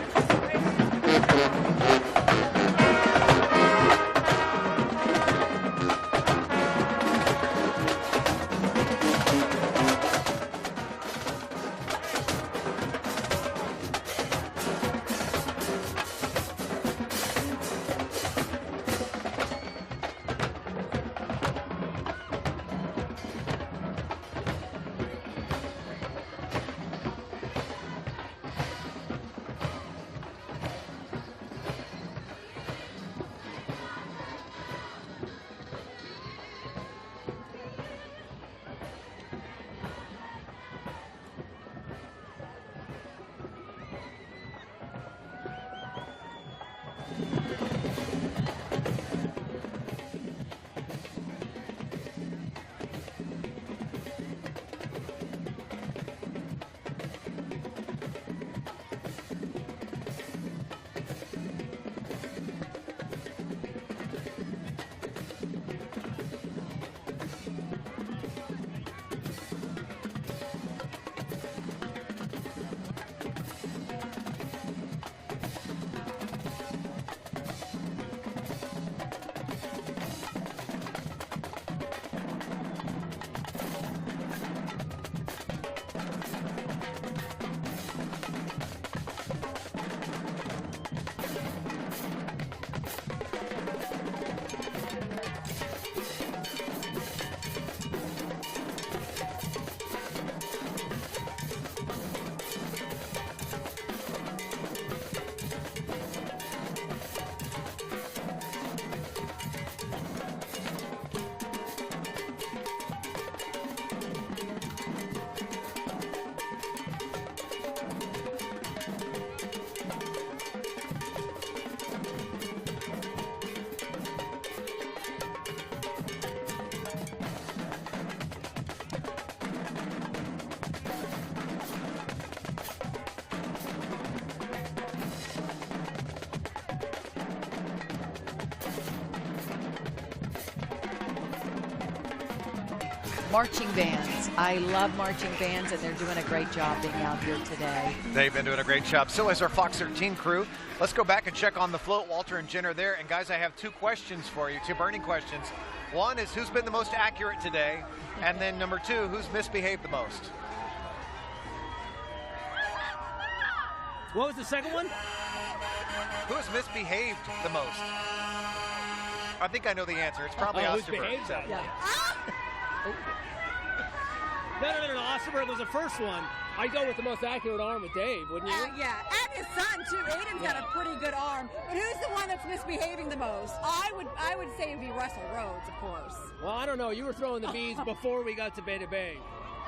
marching bands. I love marching bands, and they're doing a great job being out here today. They've been doing a great job. So has our Fox 13 crew. Let's go back and check on the float. Walter and Jen are there. And guys, I have 2 questions for you, 2 burning questions. One is who's been the most accurate today? And then number 2, who's misbehaved the most? What was the second one? Who has misbehaved the most? I think I know the answer. It's probably who's Osterberg. behaved So. that way? No. Osterberg was the first one. I'd go with the most accurate arm with Dave, wouldn't you? Yeah, and his son too. Aiden's got a pretty good arm. But who's the one that's misbehaving the most? I would say it'd be Russell Rhodes, of course. Well, I don't know. You were throwing the beads before we got to Beta Bay.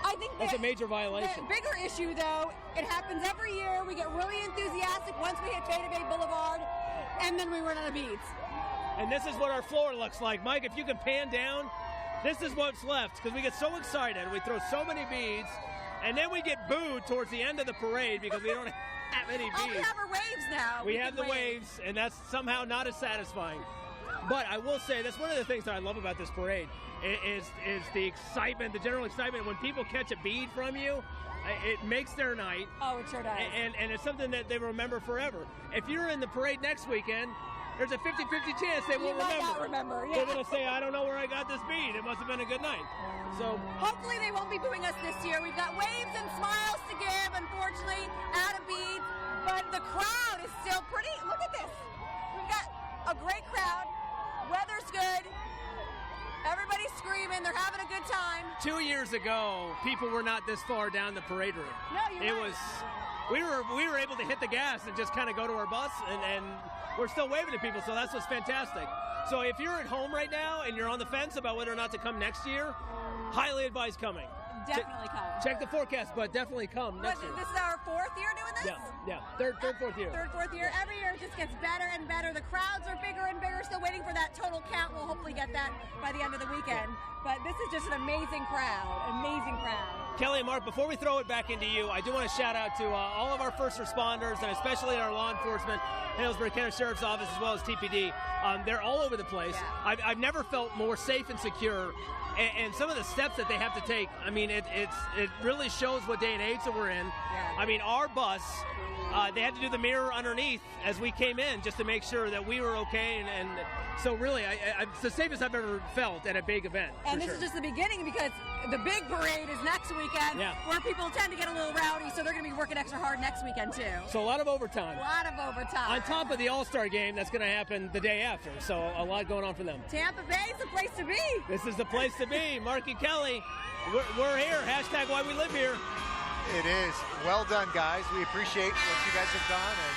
I think that's a major violation. The bigger issue, though, it happens every year. We get really enthusiastic once we hit Beta Bay Boulevard, and then we run out of beads. And this is what our floor looks like. Mike, if you can pan down, this is what's left, because we get so excited. We throw so many beads, and then we get booed towards the end of the parade because we don't have any beads. Oh, we have our waves now. We have the waves, and that's somehow not as satisfying. But I will say, that's one of the things that I love about this parade, is the excitement, the general excitement. When people catch a bead from you, it makes their night. Oh, it sure does. And it's something that they remember forever. If you're in the parade next weekend, there's a 50-50 chance they won't remember. Not remember. Yeah. They're going to say, I don't know where I got this bead. It must have been a good night. So hopefully they won't be booing us this year. We've got waves and smiles to give, unfortunately, out of beads. But the crowd is still pretty. Look at this. We've got a great crowd. Weather's good. Everybody's screaming. They're having a good time. 2 years ago, people were not this far down the parade route. No, you're right. We were able to hit the gas and just kind of go to our bus, and we're still waving to people, so that's what's fantastic. So if you're at home right now and you're on the fence about whether or not to come next year, highly advise coming. Definitely come. Check the forecast, but definitely come next year. This is our 4th year doing this? Yeah. Third, 4th year. Third, 4th year. Every year it just gets better and better. The crowds are bigger and bigger. Still waiting for that total count. We'll hopefully get that by the end of the weekend. But this is just an amazing crowd. Amazing crowd. Kelly and Mark, before we throw it back into you, I do want to shout out to all of our first responders, and especially our law enforcement, Hillsborough County Sheriff's Office, as well as TPD. They're all over the place. Yeah. I've never felt more safe and secure. And some of the steps that they have to take, I mean, it really shows what day and age that we're in. Yeah. I mean, our bus, they had to do the mirror underneath as we came in just to make sure that we were okay. And so really, it's the safest I've ever felt at a big event. And this is just the beginning, because the big parade is next weekend, where people tend to get a little rowdy, so they're going to be working extra hard next weekend, too. So a lot of overtime. A lot of overtime. On top of the All-Star game that's going to happen the day after, so a lot going on for them. Tampa Bay is the place to be. This is the place to be. Mark and Kelly, we're here. Hashtag why we live here. It is. Well done, guys. We appreciate what you guys have done, and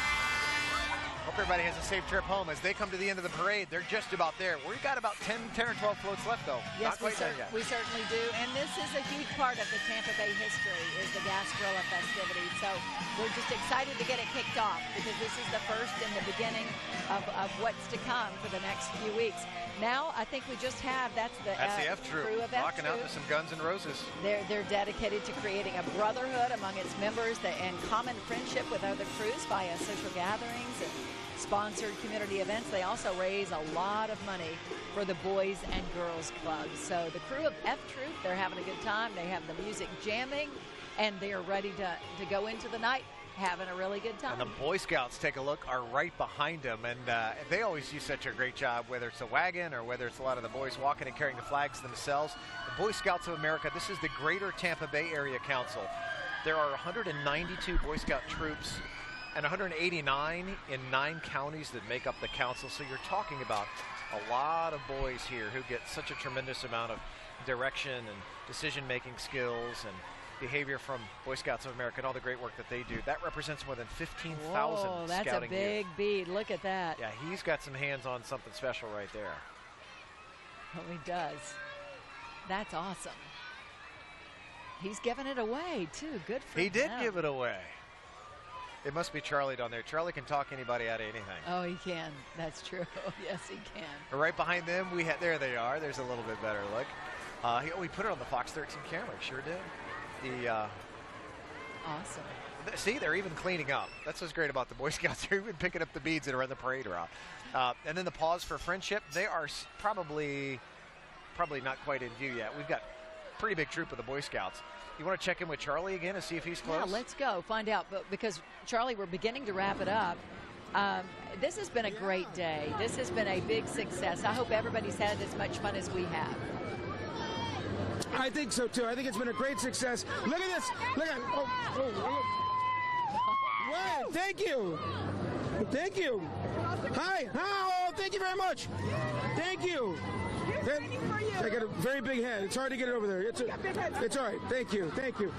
hope everybody has a safe trip home. As they come to the end of the parade, they're just about there. We've got about 10 or 12 floats left, though. Yes, Not quite done yet. We certainly do. And this is a huge part of the Tampa Bay history, is the Gasparilla festivities. So we're just excited to get it kicked off, because this is the first and the beginning of what's to come for the next few weeks. Now, I think we just have, that's the F Troop, crew of F rocking out with some Guns N' Roses. They're dedicated to creating a brotherhood among its members and common friendship with other crews via social gatherings and sponsored community events. They also raise a lot of money for the Boys and Girls Clubs. So the crew of F Troop, they're having a good time. They have the music jamming, and they are ready to go into the night having a really good time. And the Boy Scouts, take a look, are right behind them, and they always do such a great job, whether it's a wagon or whether it's a lot of the boys walking and carrying the flags themselves. The Boy Scouts of America, this is the Greater Tampa Bay Area Council. There are 192 Boy Scout troops and 189 in 9 counties that make up the council, so you're talking about a lot of boys here who get such a tremendous amount of direction and decision-making skills and behavior from Boy Scouts of America and all the great work that they do. That represents more than 15,000 scouting that's a big youth. bead. Look at that. Yeah, he's got some hands on something special right there. Oh, he does. That's awesome. He's giving it away, too. Good for him. He did give it away. It must be Charlie down there. Charlie can talk anybody out of anything. Oh, he can. That's true. Yes, he can. Right behind them, there they are. There's a little bit better look. We put it on the Fox 13 camera. Sure did. Awesome. See, they're even cleaning up. That's what's great about the Boy Scouts. They're even picking up the beads that are on the parade route. And then the pause for friendship. They are probably not quite in view yet. We've got pretty big troop of the Boy Scouts. You want to check in with Charlie again and see if he's close? Yeah, let's go find out. But because Charlie, we're beginning to wrap it up. This has been a great day. This has been a big success. I hope everybody's had as much fun as we have. I think so too. I think it's been a great success. Look at this. Look at. Wow, thank you. Thank you. Hi. Oh, thank you very much. Thank you. I got a very big head. It's hard to get it over there. It's all right. Thank you. Thank you.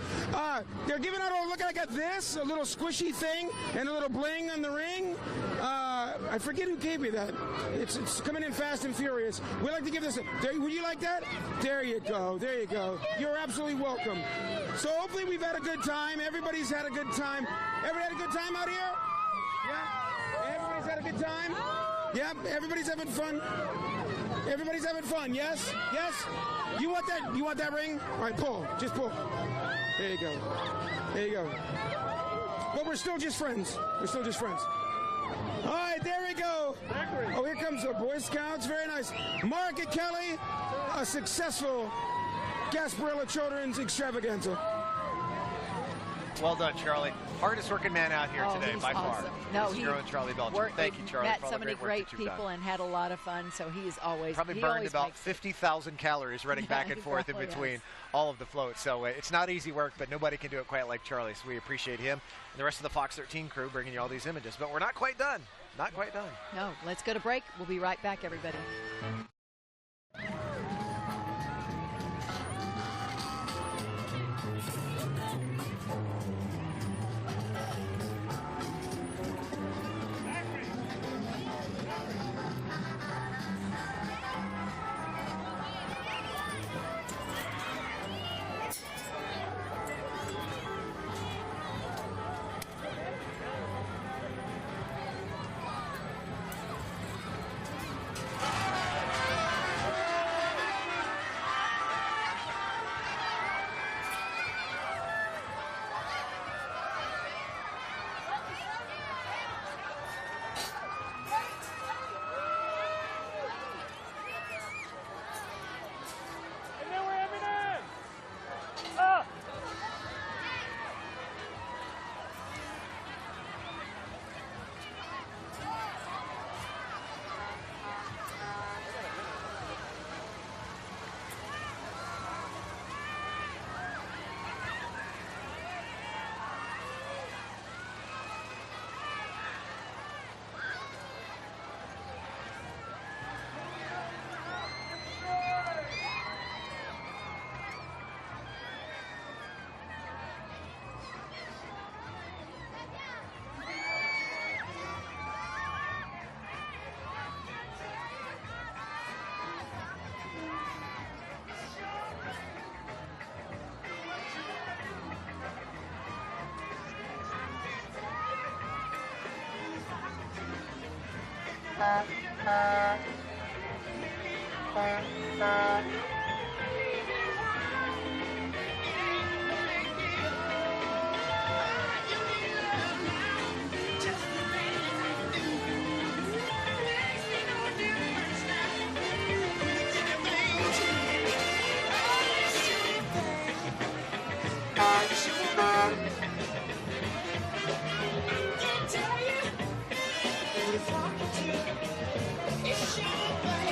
They're giving out, look, I got this, a little squishy thing, and a little bling on the ring. I forget who gave me that. It's coming in fast and furious. We'd like to give this, would you like that? There you go. There you go. You're absolutely welcome. So hopefully we've had a good time. Everybody's had a good time. Everybody had a good time out here? Yeah? Everybody's had a good time? Yeah? Everybody's having fun? Everybody's having fun, yes? Yes? You want that? You want that ring? All right, pull. Just pull. There you go. There you go. But we're still just friends. We're still just friends. All right, there we go. Oh, here comes the Boy Scouts. Very nice. Mark and Kelly, a successful Gasparilla Children's Extravaganza. Well done, Charlie. Hardest working man out here today, by awesome. far. No, he Charlie Belcher. Thank you, Charlie. Met so many great people and had a lot of fun. So he is always probably burned about 50,000 calories running back and forth in between all of the floats. So it's not easy work, but nobody can do it quite like Charlie. So we appreciate him and the rest of the Fox 13 crew bringing you all these images. But we're not quite done. Not quite done. No, let's go to break. We'll be right back, everybody.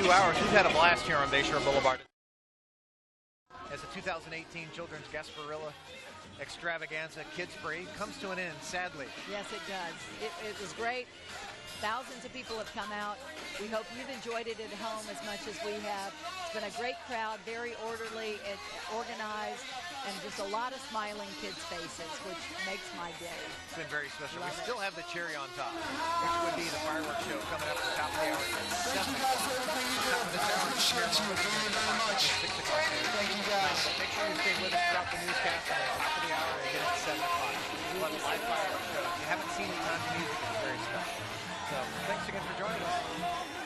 2 hours. We've had a blast here on Bayshore Boulevard. As the 2018 Children's Gasparilla Extravaganza Kids Parade comes to an end, sadly. Yes, it does. It was great. Thousands of people have come out. We hope you've enjoyed it at home as much as we have. It's been a great crowd, very orderly, organized, and just a lot of smiling kids' faces, which makes my day. It's been very special. We still have the cherry on top, which would be the fireworks show coming up at the top of the hour. Thank you guys for everything you do. I appreciate you. Thank you very much. Thank you guys. Make sure you stay with us throughout the newscast at the top of the hour and again at 7 o'clock. We'll have a live fireworks show. If you haven't seen the time of music, it's very special. So thanks again for joining us.